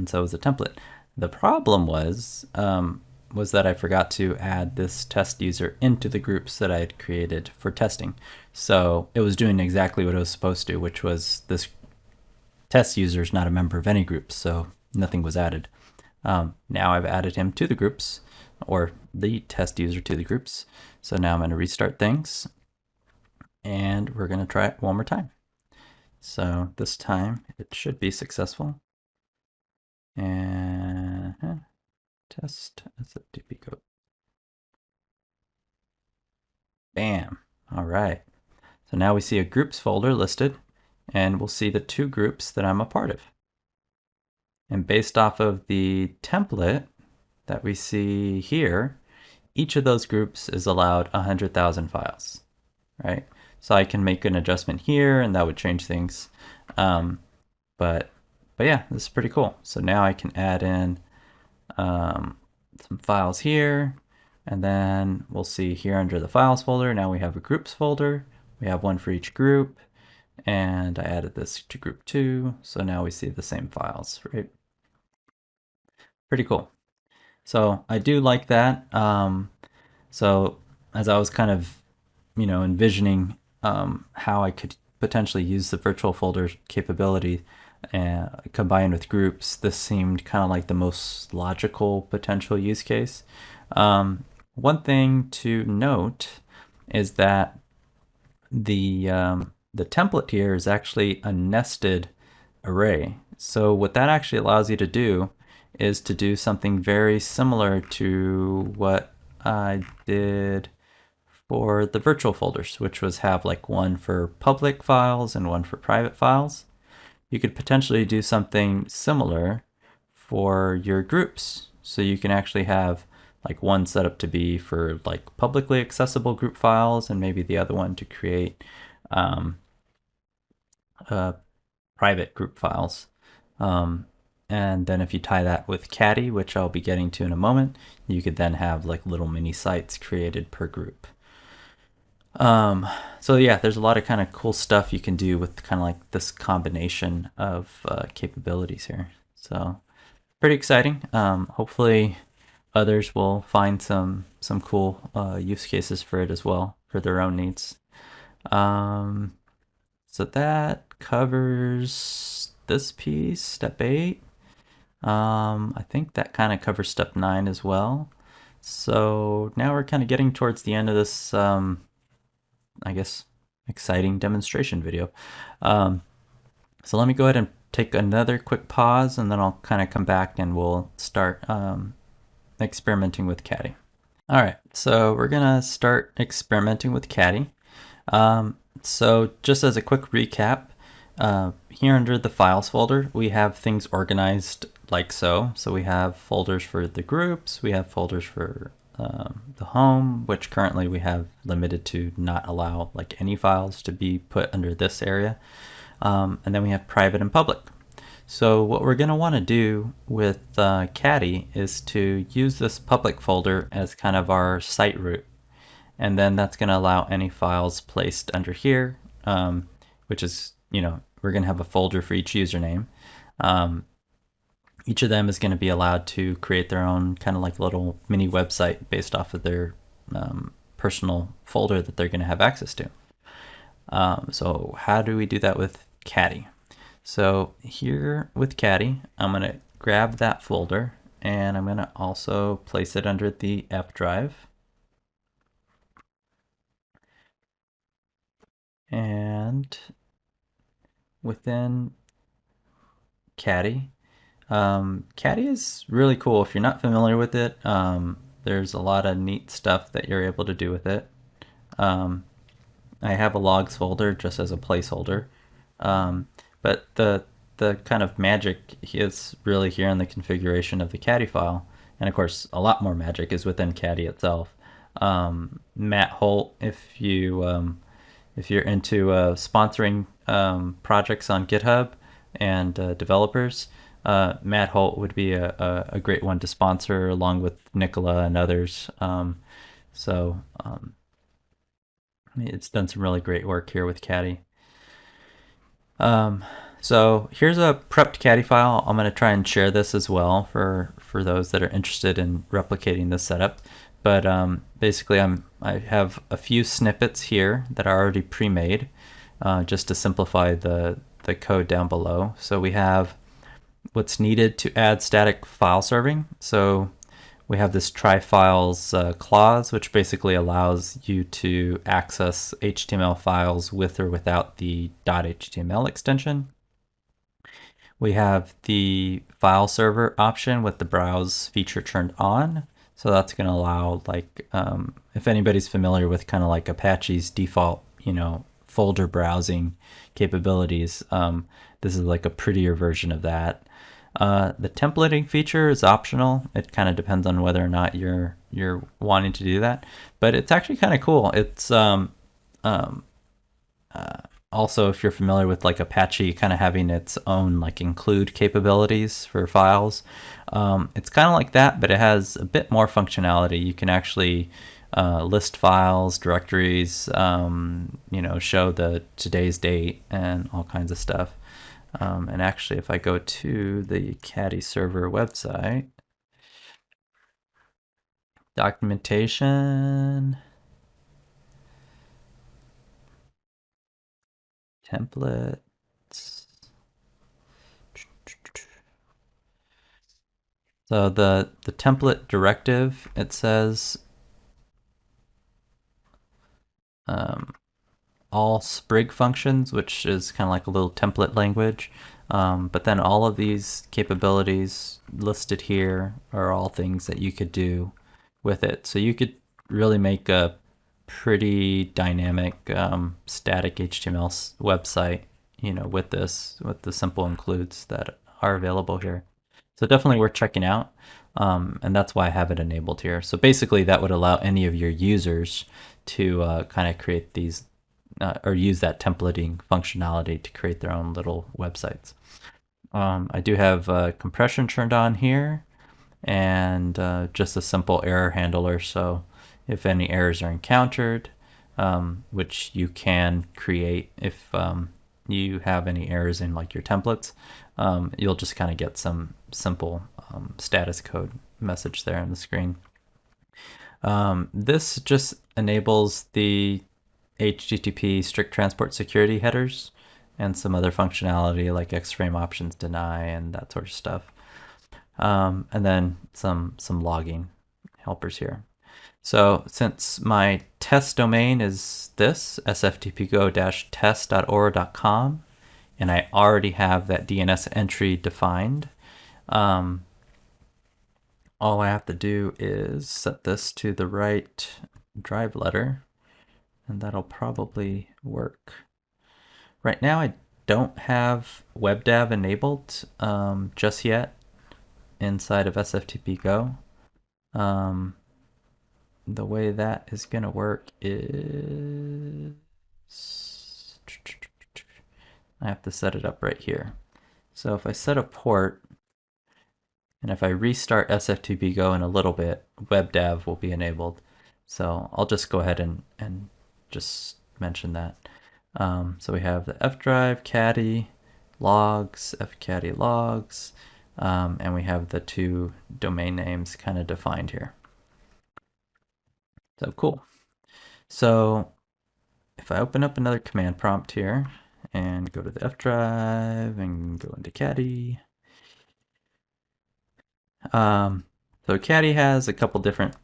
so was the template. The problem was that I forgot to add this test user into the groups that I had created for testing. So it was doing exactly what it was supposed to, which was this test user is not a member of any groups, so nothing was added. Now I've added him to the groups, or the test user to the groups. So now I'm going to restart things, and we're going to try it one more time. So this time it should be successful. And test SFTPGo. Bam. All right. So now we see a groups folder listed, and we'll see the 2 groups that I'm a part of. And based off of the template that we see here, each of those groups is allowed 100,000 files, right? So I can make an adjustment here, and that would change things. But yeah, this is pretty cool. So now I can add in some files here, and then we'll see here under the files folder, now we have a groups folder. We have one for each group. and I added this to group 2, so now we see the same files, right? Pretty cool. So I do like that. So as I was kind of, envisioning how I could potentially use the virtual folder capability combined with groups, this seemed kind of like the most logical potential use case. One thing to note is that the template here is actually a nested array. So what that actually allows you to do is to do something very similar to what I did for the virtual folders, which was have like one for public files and one for private files. You could potentially do something similar for your groups. So you can actually have like one set up to be for like publicly accessible group files, and maybe the other one to create private group files. And then if you tie that with Caddy, which I'll be getting to in a moment, you could then have like little mini sites created per group. So yeah, there's a lot of kind of cool stuff you can do with kind of like this combination of capabilities here. So pretty exciting. Hopefully others will find some cool use cases for it as well for their own needs. So that covers this piece, step 8. I think that kind of covers step 9 as well. So now we're kind of getting towards the end of this, I guess, exciting demonstration video. So let me go ahead and take another quick pause, and then I'll kind of come back and we'll start experimenting with Caddy. All right, so we're gonna start experimenting with Caddy. So just as a quick recap, here under the files folder, we have things organized like so. So we have folders for the groups, we have folders for the home, which currently we have limited to not allow like any files to be put under this area. And then we have private and public. So what we're going to want to do with Caddy is to use this public folder as kind of our site root. And then that's going to allow any files placed under here, which is, we're going to have a folder for each username. Each of them is going to be allowed to create their own kind of like little mini website based off of their personal folder that they're going to have access to. So how do we do that with Caddy? So here with Caddy, I'm going to grab that folder and I'm going to also place it under the F drive. And within Caddy, Caddy is really cool. If you're not familiar with it, there's a lot of neat stuff that you're able to do with it. I have a logs folder just as a placeholder, but the kind of magic is really here in the configuration of the Caddy file, and of course a lot more magic is within Caddy itself. Matt Holt, if you're into sponsoring projects on GitHub and developers, Matt Holt would be a great one to sponsor along with Nicola and others. It's done some really great work here with Caddy. So here's a prepped Caddy file. I'm going to try and share this as well for those that are interested in replicating this setup. But basically I have a few snippets here that are already pre-made just to simplify the code down below. So we have what's needed to add static file serving. So we have this try files clause, which basically allows you to access HTML files with or without the .html extension. We have the file server option with the browse feature turned on. So that's going to allow, like, if anybody's familiar with kind of like Apache's default, folder browsing capabilities, this is like a prettier version of that. The templating feature is optional. It kind of depends on whether or not you're wanting to do that, but it's actually kind of cool. It's also, if you're familiar with like Apache kind of having its own like include capabilities for files, it's kind of like that, but it has a bit more functionality. You can actually list files, directories, show the today's date and all kinds of stuff. And actually, if I go to the Caddy server website, documentation, templates. So the template directive, it says all Sprig functions, which is kind of like a little template language. But then all of these capabilities listed here are all things that you could do with it. So you could really make a pretty dynamic static HTML website, with the simple includes that are available here. So definitely worth checking out. And that's why I have it enabled here. So basically that would allow any of your users to kind of create these or use that templating functionality to create their own little websites. I do have compression turned on here and just a simple error handler. So if any errors are encountered, which you can create if you have any errors in like your templates, you'll just kind of get some simple status code message there on the screen. This just enables the HTTP strict transport security headers and some other functionality like X-frame options deny and that sort of stuff. And then some logging helpers here. So since my test domain is this, sftpgo-test.aura.com, and I already have that DNS entry defined, all I have to do is set this to the right drive letter, and that'll probably work. Right now I don't have WebDAV enabled just yet inside of SFTPGo. The way that is going to work is I have to set it up right here. So if I set a port, and if I restart SFTPGo in a little bit, WebDAV will be enabled. So I'll just go ahead and just mention that. So we have the F drive, Caddy, logs, fcaddy logs, and we have the two domain names kind of defined here. So cool. So if I open up another command prompt here and go to the F drive and go into Caddy. So Caddy has a couple different,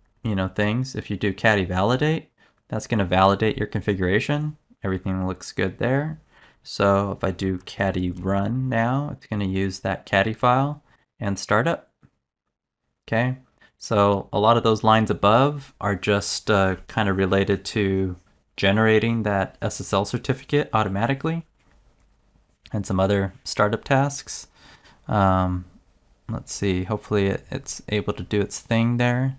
things. If you do Caddy validate, that's going to validate your configuration. Everything looks good there. So if I do Caddy run now, it's going to use that Caddy file and startup. Okay. So a lot of those lines above are just kind of related to generating that SSL certificate automatically and some other startup tasks. Let's see, hopefully it's able to do its thing there.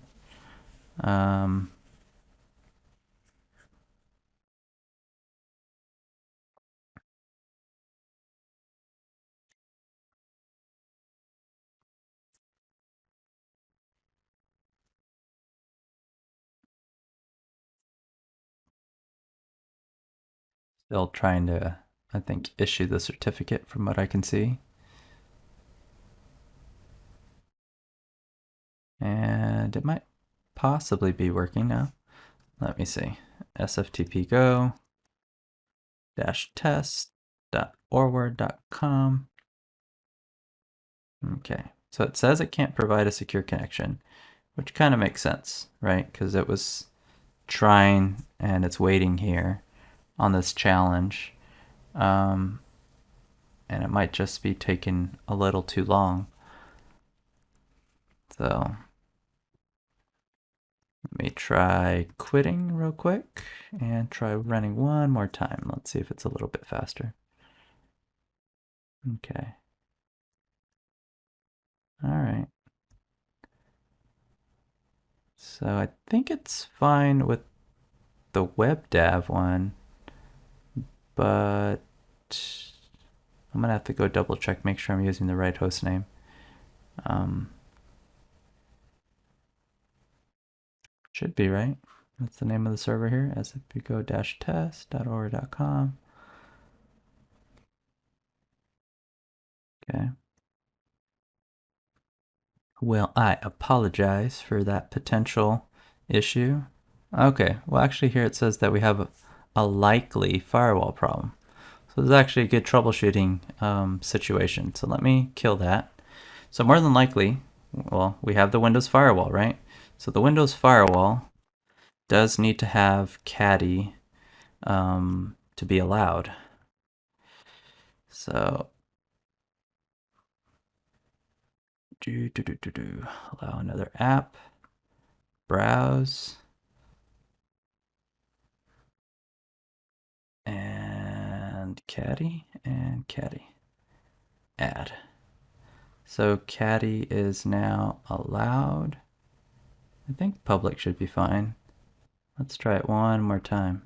Still trying to, I think, issue the certificate from what I can see. And it might possibly be working now. Let me see. SFTPGo -test.orward.com. Okay, so it says it can't provide a secure connection, which kind of makes sense, right? Because it was trying and it's waiting here on this challenge. And it might just be taking a little too long. So let me try quitting real quick and try running one more time. Let's see if it's a little bit faster. Okay. All right. So I think it's fine with the WebDAV one, but I'm gonna have to go double check, make sure I'm using the right host name. Should be right. That's the name of the server here, sftpgo-test.or.com. Okay. Well, I apologize for that potential issue. Okay, well actually here it says that we have a likely firewall problem. So this is actually a good troubleshooting situation. So let me kill that. So more than likely, well, we have the Windows firewall, right? So the Windows firewall does need to have Caddy to be allowed. So allow another app, browse, and Caddy, add. So Caddy is now allowed. I think public should be fine. Let's try it one more time.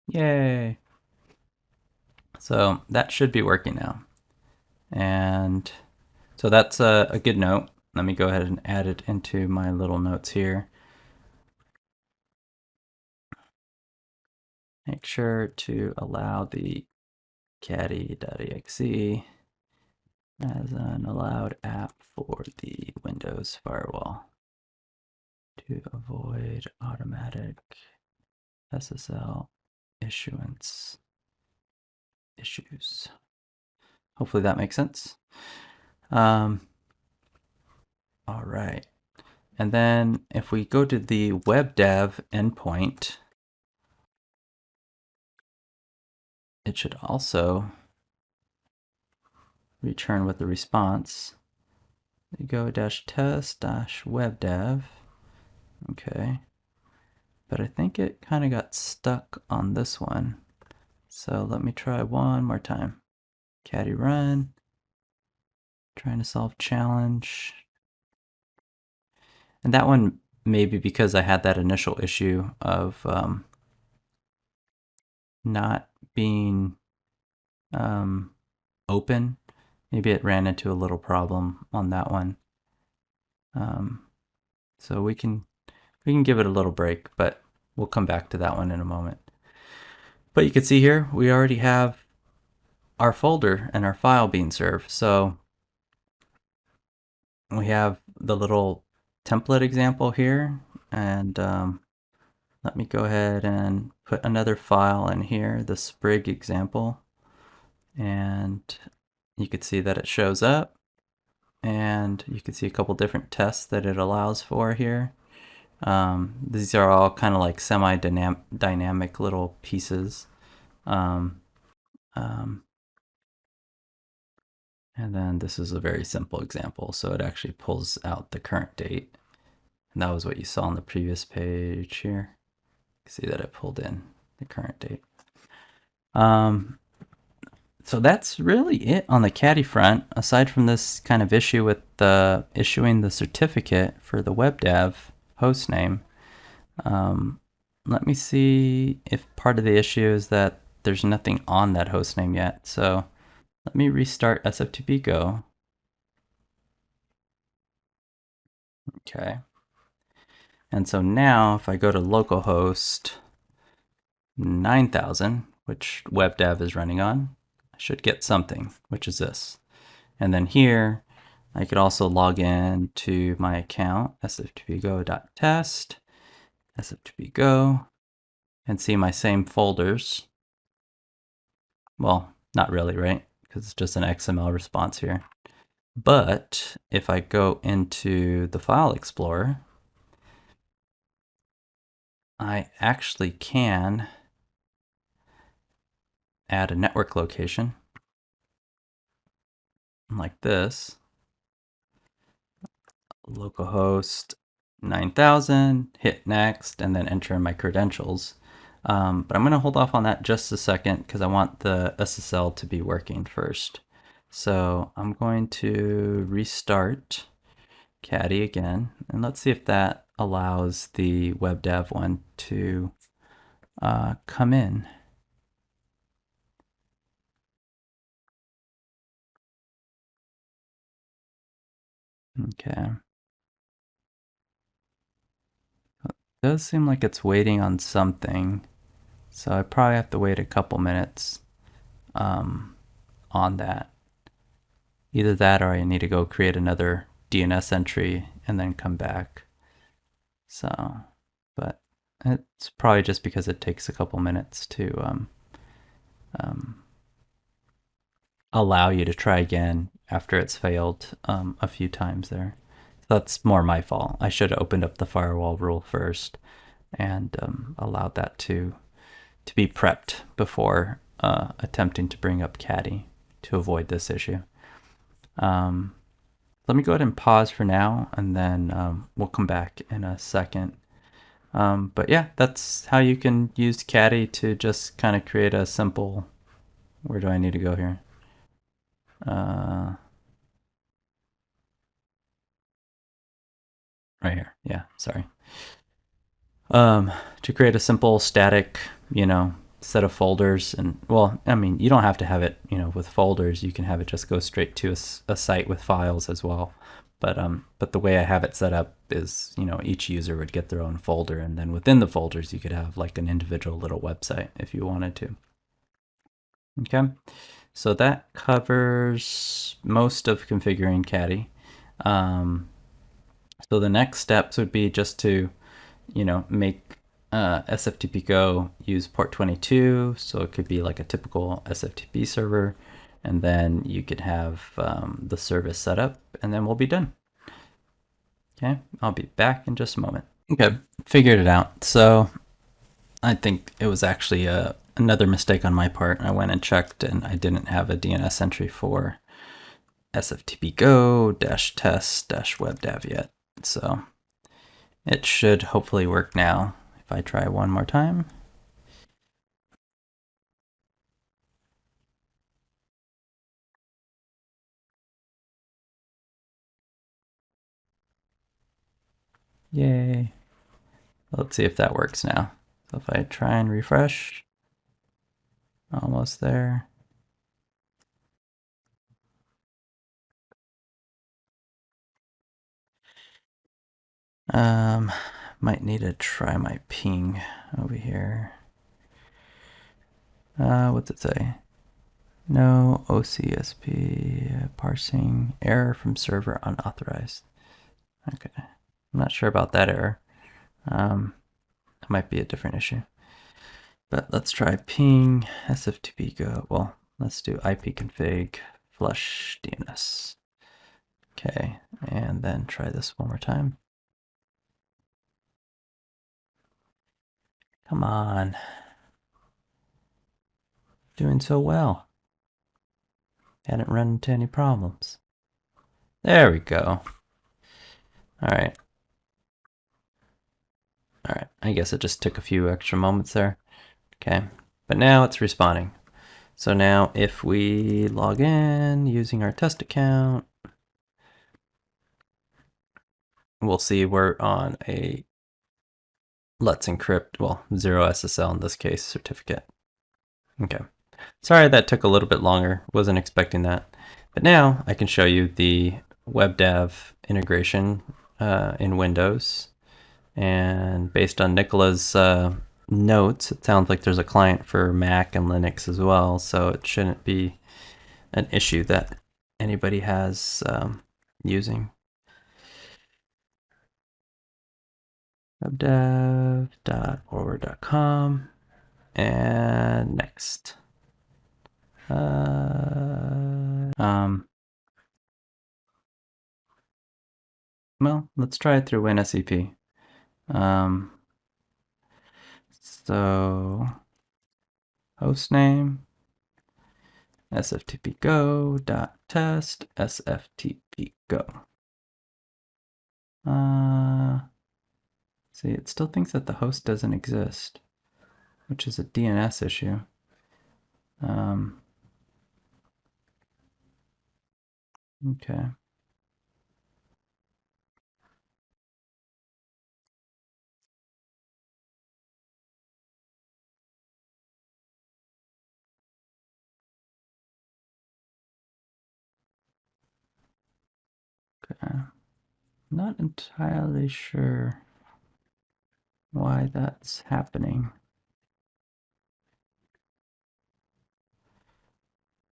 Yay! So that should be working now. And so that's a good note. Let me go ahead and add it into my little notes here. Make sure to allow the caddy.exe as an allowed app for the Windows firewall to avoid automatic SSL issuance issues. Hopefully that makes sense. All right. And then if we go to the webdev endpoint, it should also return with the response. We go -test-webdev. Okay. But I think it kind of got stuck on this one. So let me try one more time. Caddy run. Trying to solve challenge. And that one maybe because I had that initial issue of not being open. Maybe it ran into a little problem on that one. So we can give it a little break, but we'll come back to that one in a moment. But you can see here, we already have our folder and our file being served. So we have the little template example here, and let me go ahead and put another file in here, the sprig example, and you can see that it shows up, and you can see a couple different tests that it allows for here. These are all kind of like semi-dynamic little pieces. And then this is a very simple example. So it actually pulls out the current date. And that was what you saw on the previous page here. You see that it pulled in the current date. So that's really it on the Caddy front, aside from this kind of issue with issuing the certificate for the webdev hostname. Let me see if part of the issue is that there's nothing on that hostname yet. So let me restart SFTPGo. Okay. And so now if I go to localhost 9000, which webdev is running on, I should get something, which is this. And then here, I could also log in to my account, sftpgo.test, sftpgo, and see my same folders. Well, not really, right? Because it's just an XML response here. But if I go into the File Explorer, I actually can add a network location like this. Localhost 9000, hit next, and then enter in my credentials. But I'm going to hold off on that just a second because I want the SSL to be working first. So I'm going to restart Caddy again, and let's see if that allows the WebDAV one to come in. Okay. It does seem like it's waiting on something, so I probably have to wait a couple minutes on that. Either that or I need to go create another DNS entry and then come back. So, but it's probably just because it takes a couple minutes to allow you to try again after it's failed a few times there. So that's more my fault. I should have opened up the firewall rule first and allowed that to be prepped before attempting to bring up Caddy to avoid this issue. Let me go ahead and pause for now, and then we'll come back in a second. But yeah, that's how you can use Caddy to just kind of create a simple, where do I need to go here? Right here. Yeah, sorry. To create a simple static, set of folders. And well, I mean, you don't have to have it, with folders. You can have it just go straight to a site with files as well. But the way I have it set up is, each user would get their own folder, and then within the folders, you could have like an individual little website if you wanted to. Okay, so that covers most of configuring Caddy. So the next steps would be just to, make SFTPGo use port 22. So it could be like a typical SFTP server. And then you could have the service set up, and then we'll be done. Okay, I'll be back in just a moment. Okay, figured it out. So I think it was actually another mistake on my part. I went and checked, and I didn't have a DNS entry for SFTPGo-test-webdav yet. So it should hopefully work now if I try one more time. Yay. Let's see if that works now. So if I try and refresh, almost there. Might need to try my ping over here. What's it say? No OCSP parsing error from server unauthorized. Okay, I'm not sure about that error. It might be a different issue. But let's try ping SFTPGo. Well, let's do ipconfig flush DNS. Okay, and then try this one more time. Come on. Doing so well. Hadn't run into any problems. There we go. All right. All right, I guess it just took a few extra moments there. Okay, but now it's responding. So now if we log in using our test account, we'll see we're on a Let's Encrypt, well, 0 SSL in this case, certificate. Okay, sorry that took a little bit longer, wasn't expecting that. But now I can show you the WebDAV integration in Windows. And based on Nicola's notes, it sounds like there's a client for Mac and Linux as well, so it shouldn't be an issue that anybody has using. webdev.org.com and next. Well, let's try it through WinSCP. So hostname sftpgo.test sftpgo. See, it still thinks that the host doesn't exist. which is a DNS issue. Okay. Okay. Not entirely sure why that's happening.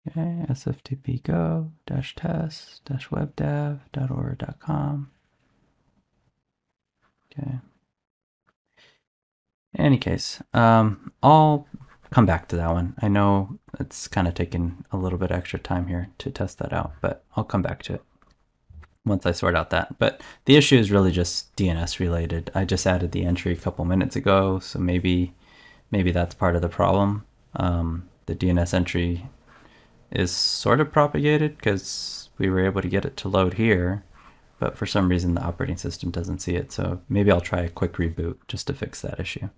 Okay, SFTPGo -test-webdev.org.com. Okay. In any case, I'll come back to that one. I know it's kind of taken a little bit extra time here to test that out, but I'll come back to it once I sort out that. But the issue is really just DNS related. I just added the entry a couple minutes ago, so maybe that's part of the problem. The DNS entry is sort of propagated because we were able to get it to load here, but for some reason the operating system doesn't see it. So maybe I'll try a quick reboot just to fix that issue.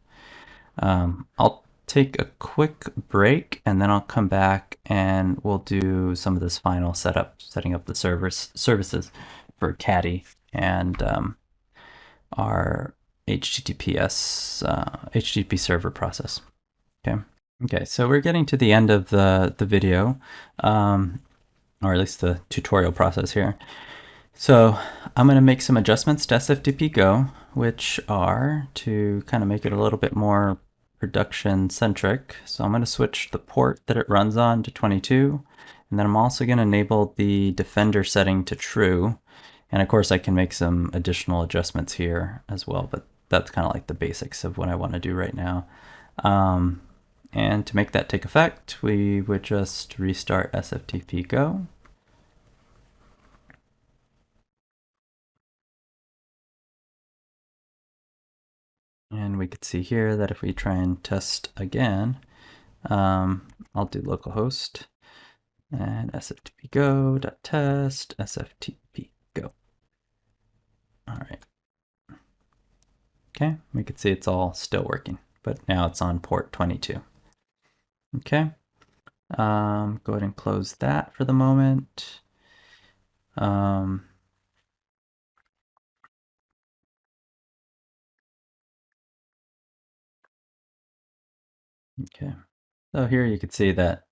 I'll take a quick break and then I'll come back and we'll do some of this final setup, setting up the services for Caddy and our HTTP server process. Okay. Okay, so we're getting to the end of the video, or at least the tutorial process here. So I'm going to make some adjustments to SFTPGo, which are to kind of make it a little bit more production centric. So I'm going to switch the port that it runs on to 22, and then I'm also going to enable the defender setting to true. And of course I can make some additional adjustments here as well, but that's kind of like the basics of what I want to do right now. And to make that take effect, we would just restart SFTPGo. And we could see here that if we try and test again, I'll do localhost and sftpgo.test sftpgo. All right. Okay, we can see it's all still working, but now it's on port 22. Okay, go ahead and close that for the moment. Okay, so here you can see that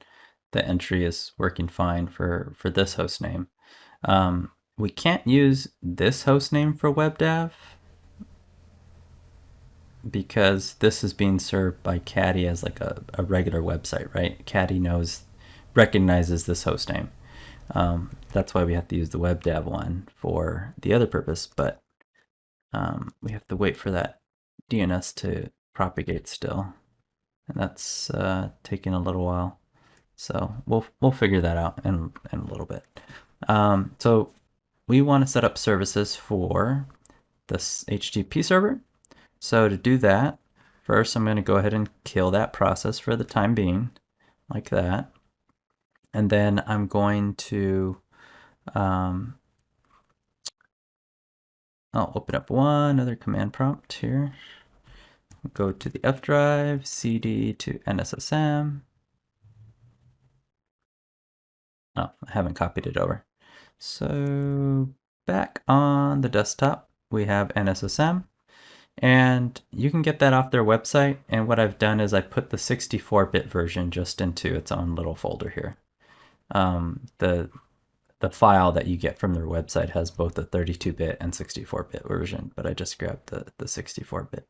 the entry is working fine for this host name. We can't use this host name for WebDAV because this is being served by Caddy as like a regular website, right? Caddy recognizes this host name. That's why we have to use the WebDAV one for the other purpose, but we have to wait for that DNS to propagate still, and that's taking a little while. So we'll figure that out in a little bit. So we want to set up services for this HTTP server. So to do that, first I'm going to go ahead and kill that process for the time being, like that. And then I'm going to I'll open up one other command prompt here. Go to the F drive, cd to Nssm. Oh, I haven't copied it over. So back on the desktop, we have Nssm. And you can get that off their website. And what I've done is I put the 64-bit version just into its own little folder here. The file that you get from their website has both the 32-bit and 64-bit version, but I just grabbed the 64-bit.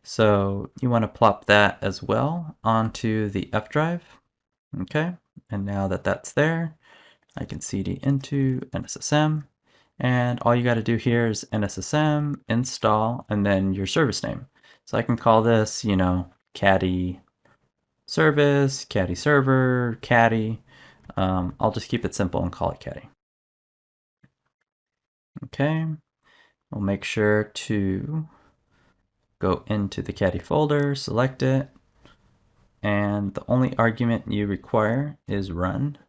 So you want to plop that as well onto the F drive. Okay, and now that that's there, I can cd into Nssm. And all you got to do here is Nssm install and then your service name. So I can call this, you know, Caddy service, Caddy server, Caddy. I'll just keep it simple and call it Caddy. Okay, we'll make sure to go into the Caddy folder, select it, and the only argument you require is run.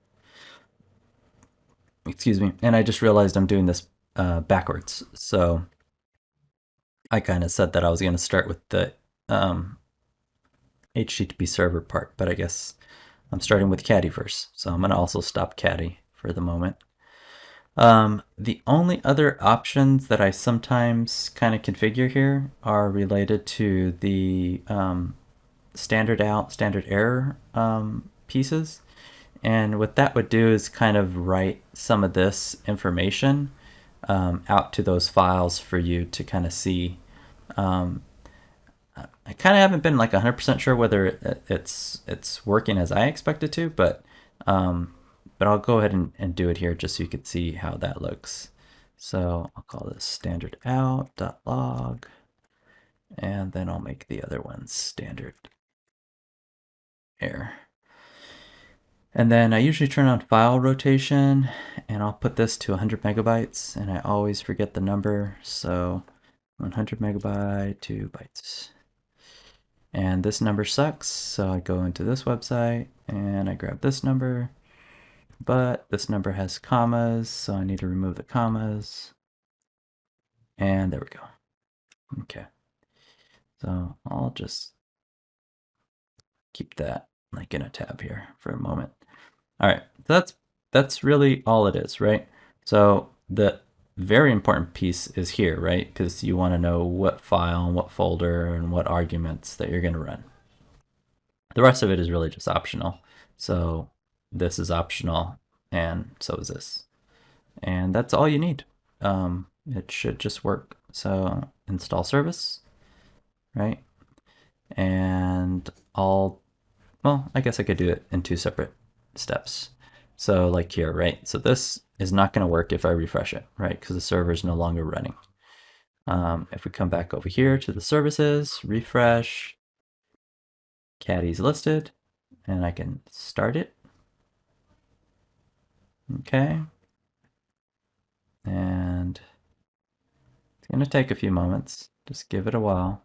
Excuse me, and I just realized I'm doing this backwards. So I kind of said that I was going to start with the HTTP server part, but I guess I'm starting with Caddy first. So I'm going to also stop Caddy for the moment. The only other options that I sometimes kind of configure here are related to the standard out, standard error pieces. And what that would do is kind of write some of this information out to those files for you to kind of see. I kind of haven't been like 100% sure whether it's working as I expect it to, but I'll go ahead and do it here just so you can see how that looks. So I'll call this standard out.log, and then I'll make the other ones standard error. And then I usually turn on file rotation, and I'll put this to 100 megabytes, and I always forget the number, so 100 megabyte 2 bytes. And this number sucks, so I go into this website and I grab this number, but this number has commas, so I need to remove the commas. And there we go. Okay. So I'll just keep that like in a tab here for a moment. All right, that's really all it is, right? So the very important piece is here, right? Because you want to know what file and what folder and what arguments that you're going to run. The rest of it is really just optional. So this is optional, and so is this. And that's all you need. It should just work. So install service, right? And well, I guess I could do it in 2 separate steps. So like here, right? So this is not going to work if I refresh it, right? Because the server is no longer running. If we come back over here to the services, refresh, Caddy's listed, and I can start it. Okay. And it's going to take a few moments. Just give it a while.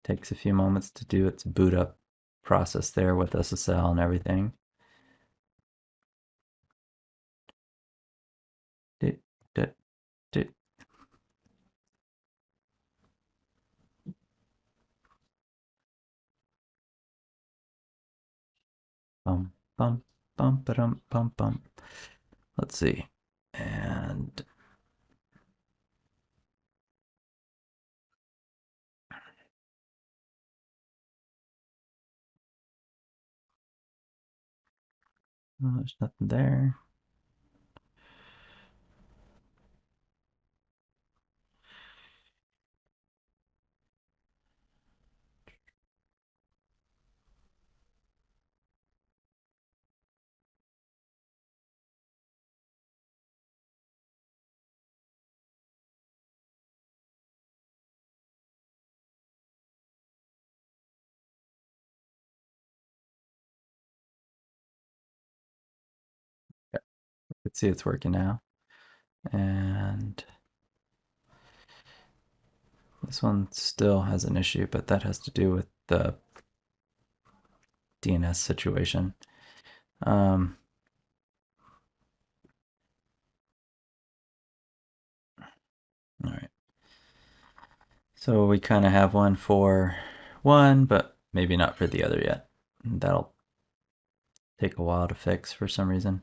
Takes a few moments to do its boot up process there with SSL and everything. Bum, bum, bum, ba-dum, bum, bum. Let's see. And there's nothing there. Okay. You can see it's working now. And this one still has an issue, but that has to do with the DNS situation. All right. So we kind of have one for one, but maybe not for the other yet. That'll take a while to fix for some reason.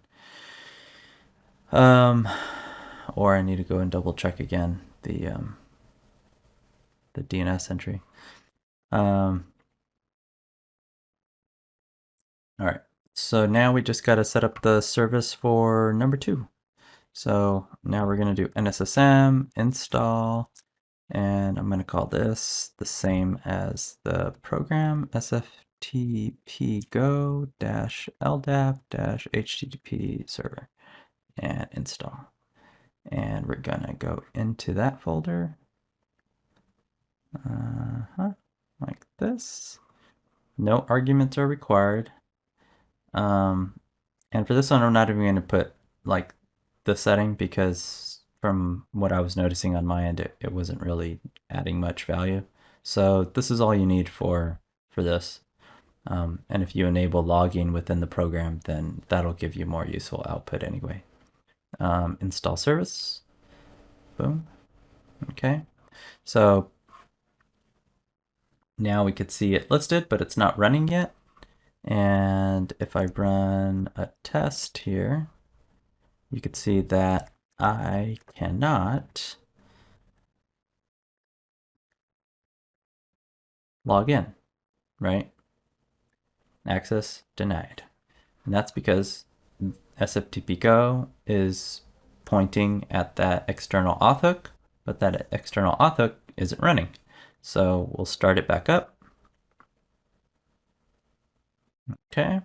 Or I need to go and double check again the DNS entry. All right, so now we just got to set up the service for number 2. So now we're going to do Nssm install, and I'm going to call this the same as the program, SFTPGo -Ldap HTTP server, and install. And we're going to go into that folder, like this. No arguments are required. And for this one, I'm not even going to put like the setting, because from what I was noticing on my end, it wasn't really adding much value. So this is all you need for this. And if you enable logging within the program, then that'll give you more useful output anyway. Install service. Boom. Okay. So now we could see it listed, but it's not running yet. And if I run a test here, you could see that I cannot log in, right? Access denied. And that's because SFTPGo is pointing at that external auth hook, but that external auth hook isn't running. So we'll start it back up. Okay.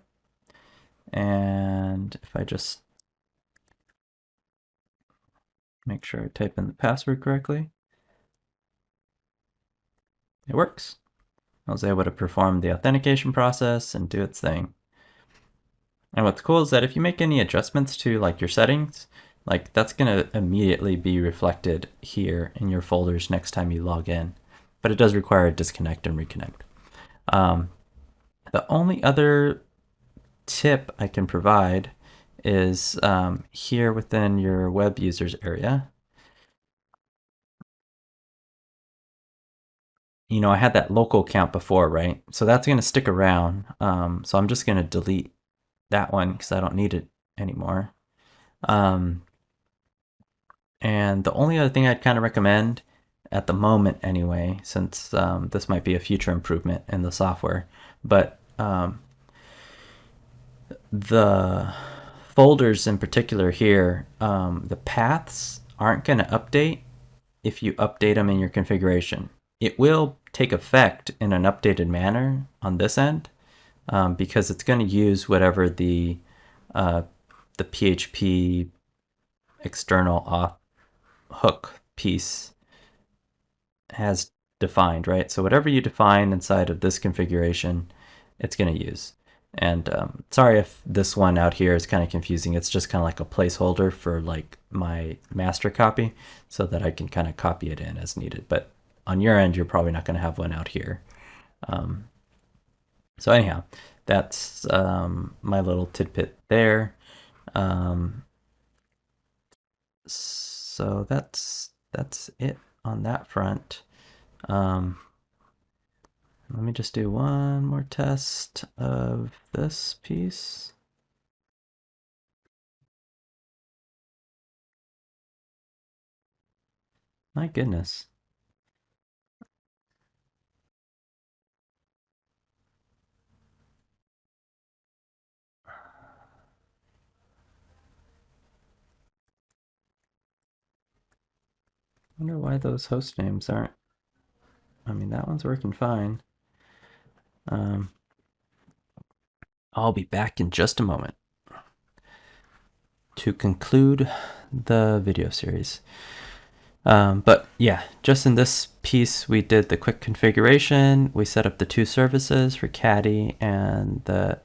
And if I just make sure I type in the password correctly, it works. I was able to perform the authentication process and do its thing. And what's cool is that if you make any adjustments to like your settings, like that's going to immediately be reflected here in your folders next time you log in. But it does require a disconnect and reconnect. The only other tip I can provide is here within your web users area. You know, I had that local account before, right? So that's going to stick around. So I'm just going to delete that one because I don't need it anymore. And the only other thing I'd kind of recommend at the moment anyway, since this might be a future improvement in the software, but the folders in particular here, the paths aren't going to update if you update them in your configuration. It will take effect in an updated manner on this end because it's going to use whatever the PHP external auth hook piece has defined, right? So whatever you define inside of this configuration, it's going to use. And sorry if this one out here is kind of confusing. It's just kind of like a placeholder for like my master copy so that I can kind of copy it in as needed. But on your end, you're probably not going to have one out here. So anyhow, that's my little tidbit there. So that's it on that front. Let me just do one more test of this piece. My goodness. I wonder why those host names aren't. I mean, that one's working fine. I'll be back in just a moment to conclude the video series. But yeah, just in this piece, we did the quick configuration. We set up the two services for Caddy and the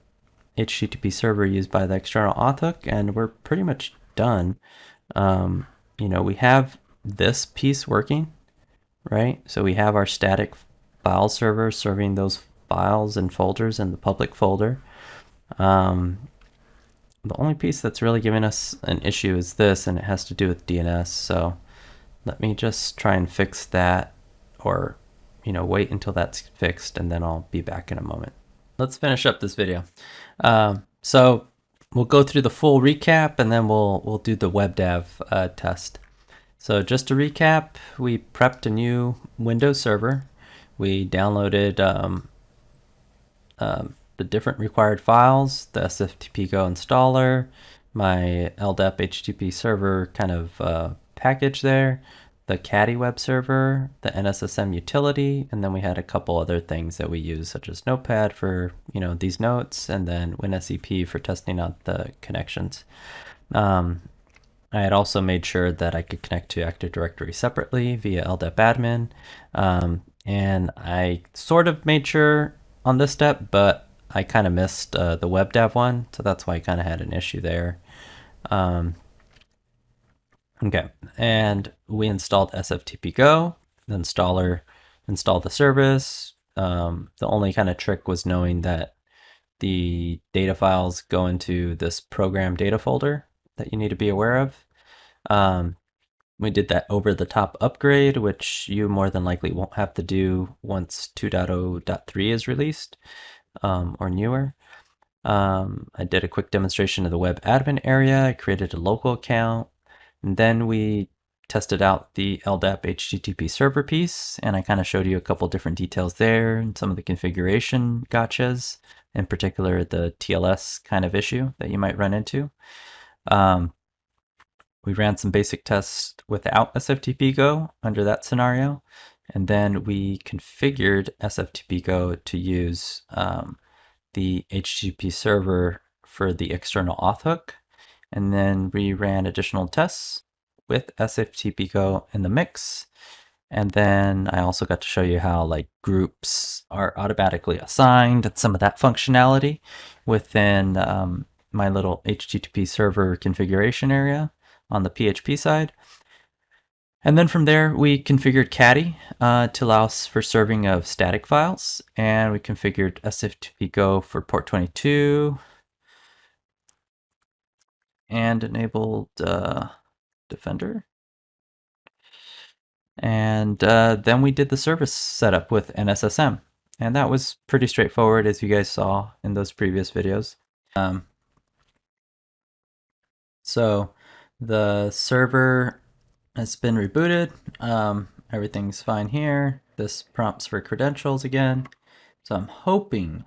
HTTP server used by the external auth hook, and we're pretty much done. You know, we have this piece working, right? So we have our static file server serving those files and folders in the public folder. The only piece that's really giving us an issue is this, and it has to do with DNS. So let me just try and fix that, or wait until that's fixed, and then I'll be back in a moment. Let's finish up this video. So we'll go through the full recap, and then we'll do the WebDAV test. So just to recap, we prepped a new Windows server. We downloaded the different required files, the SFTPGo installer, my Ldap HTTP server kind of package there, the Caddy Web Server, the Nssm Utility, and then we had a couple other things that we use, such as Notepad for these notes, and then WinSCP for testing out the connections. I had also made sure that I could connect to Active Directory separately via Ldap Admin, and I sort of made sure on this step, but I kind of missed the WebDAV one, so that's why I kind of had an issue there. Okay, and we installed SFTPGo. The installer installed the service. The only kind of trick was knowing that the data files go into this program data folder that you need to be aware of. We did that over-the-top upgrade, which you more than likely won't have to do once 2.0.3 is released or newer. I did a quick demonstration of the web admin area. I created a local account, and then we tested out the Ldap HTTP server piece, and I kind of showed you a couple different details there and some of the configuration gotchas, in particular the TLS kind of issue that you might run into. We ran some basic tests without SFTPGo under that scenario, and then we configured SFTPGo to use the HTTP server for the external auth hook, and then we ran additional tests with SFTPGo in the mix. And then I also got to show you how like groups are automatically assigned and some of that functionality within my little HTTP server configuration area on the PHP side. And then from there, we configured Caddy to allow us for serving of static files, and we configured SFTPGo for port 22 and enabled Defender. And then we did the service setup with Nssm, and that was pretty straightforward, as you guys saw in those previous videos. So the server has been rebooted. Everything's fine here. This prompts for credentials again. So I'm hoping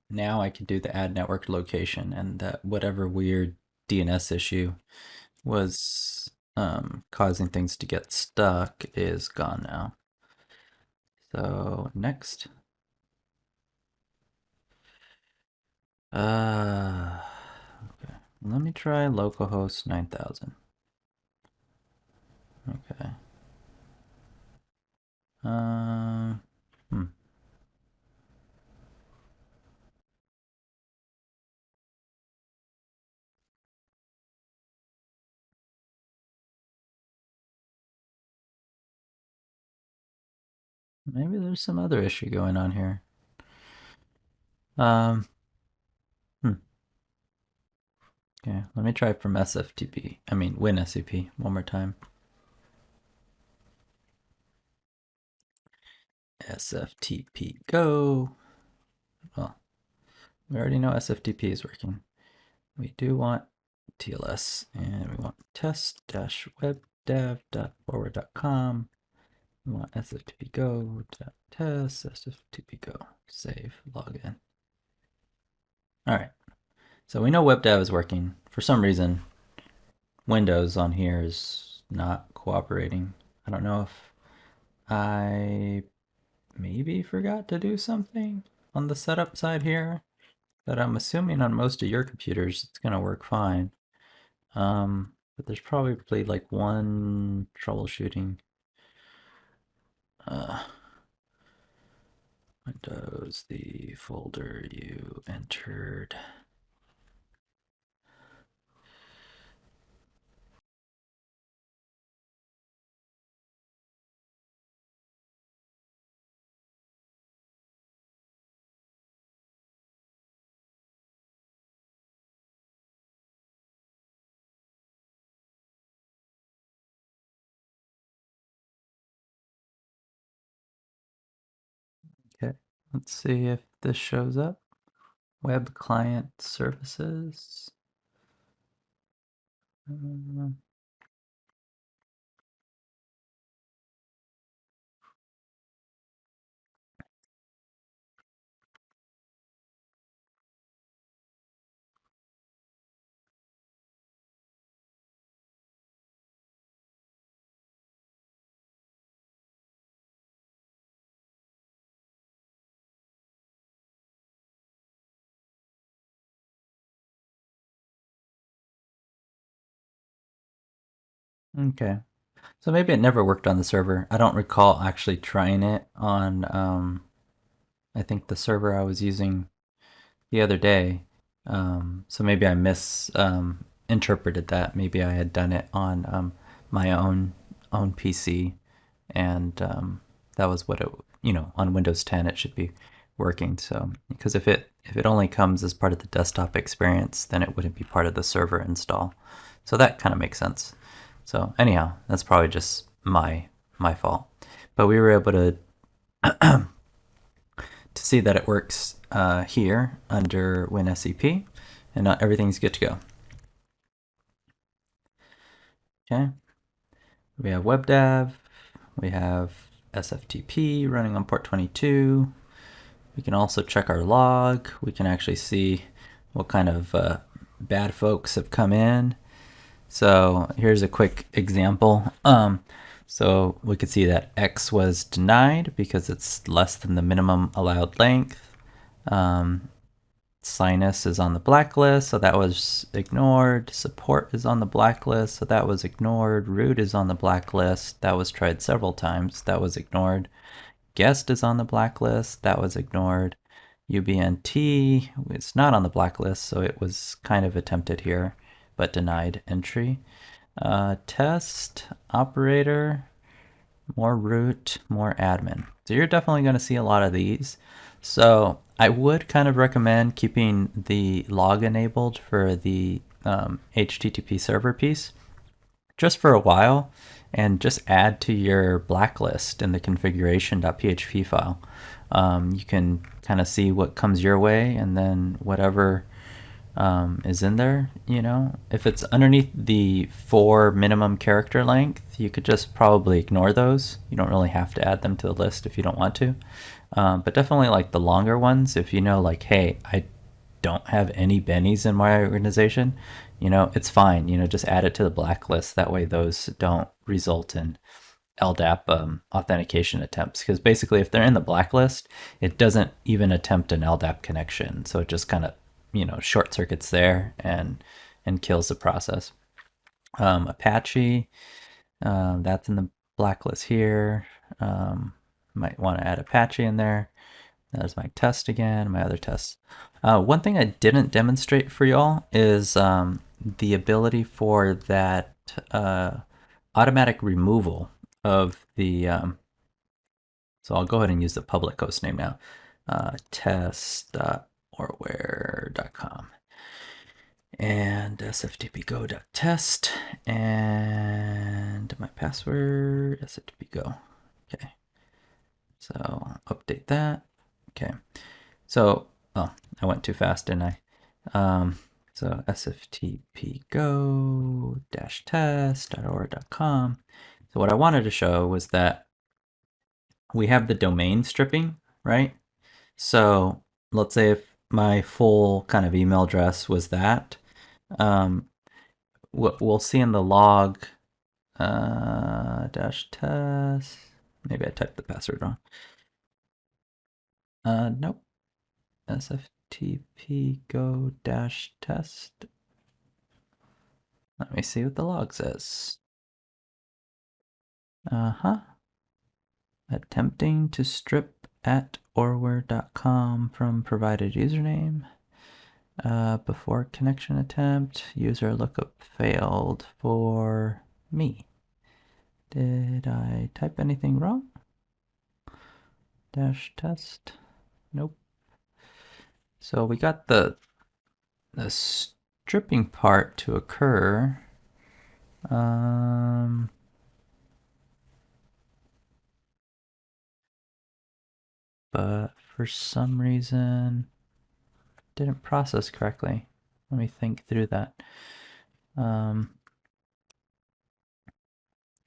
now I can do the add network location, and that whatever weird DNS issue was causing things to get stuck is gone now. So next. Okay. Let me try localhost 9000. Okay. Maybe there's some other issue going on here. Okay, let me try from SFTP. I mean, WinSCP one more time. SFTPGo. Well, we already know SFTP is working. We do want TLS, and we want test-webdev.forward.com. We want SFTPGo.test, SFTPGo, save, login. All right, so we know WebDev is working. For some reason, Windows on here is not cooperating. I don't know if I maybe forgot to do something on the setup side here, but I'm assuming on most of your computers it's going to work fine. But there's probably like one troubleshooting. Windows, the folder you entered. Okay, let's see if this shows up. Web client services. Okay, so maybe it never worked on the server. I don't recall actually trying it on, I think the server I was using the other day. So maybe I misinterpreted that. Maybe I had done it on my own PC, and that was what it, on Windows 10 it should be working. So because if it only comes as part of the desktop experience, then it wouldn't be part of the server install. So that kind of makes sense. So anyhow, that's probably just my fault. But we were able to see that it works here under WinSCP, and not everything's good to go. Okay, we have WebDAV, we have SFTP running on port 22. We can also check our log. We can actually see what kind of bad folks have come in. So here's a quick example. So we could see that X was denied because it's less than the minimum allowed length. Sinus is on the blacklist, so that was ignored. Support is on the blacklist, so that was ignored. Root is on the blacklist. That was tried several times. That was ignored. Guest is on the blacklist. That was ignored. UBNT is not on the blacklist, so it was kind of attempted here, but denied entry. Test, operator, more root, more admin. So you're definitely going to see a lot of these. So I would kind of recommend keeping the log enabled for the HTTP server piece just for a while, and just add to your blacklist in the configuration.php file. You can kind of see what comes your way, and then whatever is in there, you know, if it's underneath the 4 minimum character length, you could just probably ignore those. You don't really have to add them to the list if you don't want to. But definitely like the longer ones, if you know, like, hey, I don't have any bennies in my organization, you know, it's fine. You know, just add it to the blacklist. That way those don't result in Ldap authentication attempts. Because basically if they're in the blacklist, it doesn't even attempt an Ldap connection. So it just kind of, you know, short circuits there and kills the process. Apache, that's in the blacklist here. Might want to add Apache in there. There's my test again, my other tests. One thing I didn't demonstrate for y'all is the ability for that automatic removal of the, so I'll go ahead and use the public host name now, test.orware.com and sftpgo.test and my password, sftpgo. Okay, so update that. Okay, so, oh, I went too fast, didn't I? So sftpgo-test.org.com. So what I wanted to show was that we have the domain stripping, right? So let's say if my full kind of email address was that, what we'll see in the log dash test. Maybe I typed the password wrong. Nope. SFTPGo dash test. Let me see what the log says. Attempting to strip at orware.com from provided username. Before connection attempt, user lookup failed for me. Did I type anything wrong? Dash test. Nope. So we got the stripping part to occur. But for some reason didn't process correctly. Let me think through that.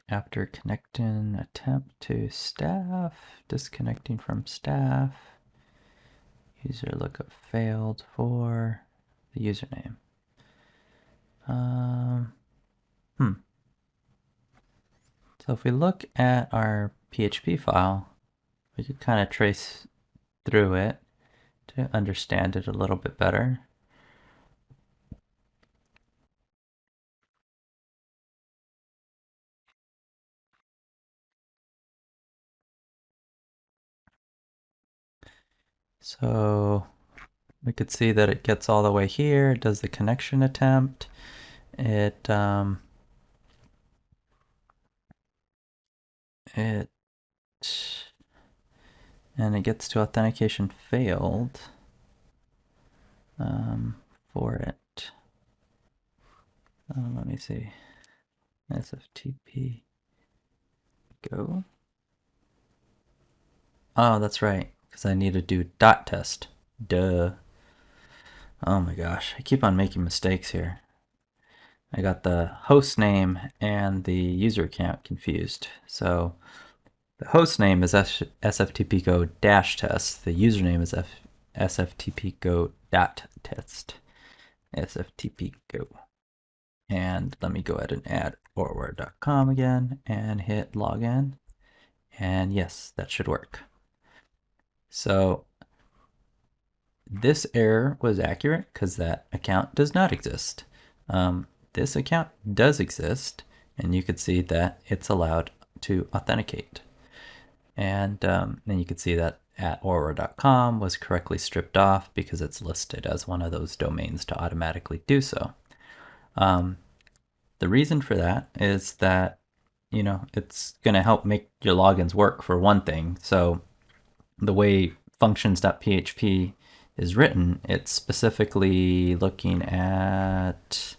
After connecting attempt to staff, disconnecting from staff, user lookup failed for the username. So if we look at our PHP file, we could kind of trace through it to understand it a little bit better. So we could see that it gets all the way here, it does the connection attempt, and it gets to authentication failed for it. Let me see. SFTPGo. Oh, that's right, because I need to do dot test. Duh. Oh my gosh, I keep on making mistakes here. I got the host name and the user account confused. So the host name is sftpgo-test. The username is sftpgo.test. sftpgo. And let me go ahead and add orware.com again and hit login. And yes, that should work. So this error was accurate because that account does not exist. This account does exist, and you could see that it's allowed to authenticate. And then you could see that at orware.com was correctly stripped off because it's listed as one of those domains to automatically do so. The reason for that is that, it's going to help make your logins work for one thing. So the way functions.php is written, it's specifically looking at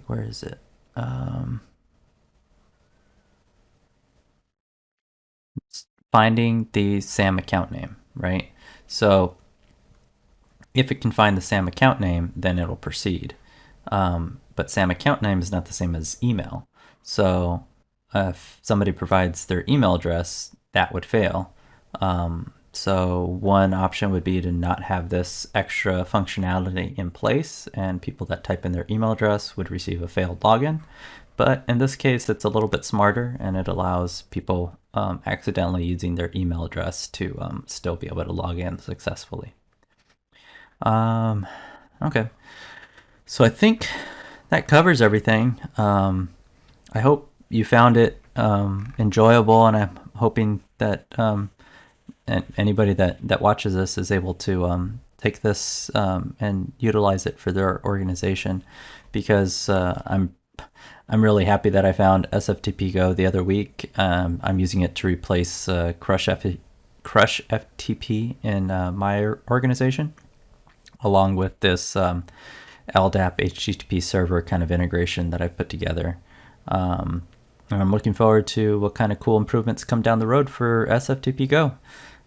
where is it? It's finding the SAM account name, right? So if it can find the SAM account name, then it'll proceed. But SAM account name is not the same as email. So if somebody provides their email address, that would fail. So one option would be to not have this extra functionality in place, and people that type in their email address would receive a failed login. But in this case, it's a little bit smarter, and it allows people accidentally using their email address to still be able to log in successfully. Okay, so I think that covers everything. I hope you found it enjoyable, and I'm hoping that and anybody that watches this is able to take this and utilize it for their organization, because I'm really happy that I found SFTPGo the other week. I'm using it to replace Crush FTP in my organization, along with this Ldap HTTP server kind of integration that I put together. And I'm looking forward to what kind of cool improvements come down the road for SFTPGo.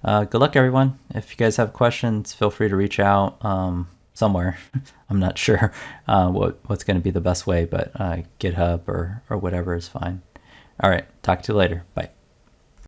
Good luck, everyone. If you guys have questions, feel free to reach out somewhere. I'm not sure what's going to be the best way, but GitHub or whatever is fine. All right, talk to you later. Bye.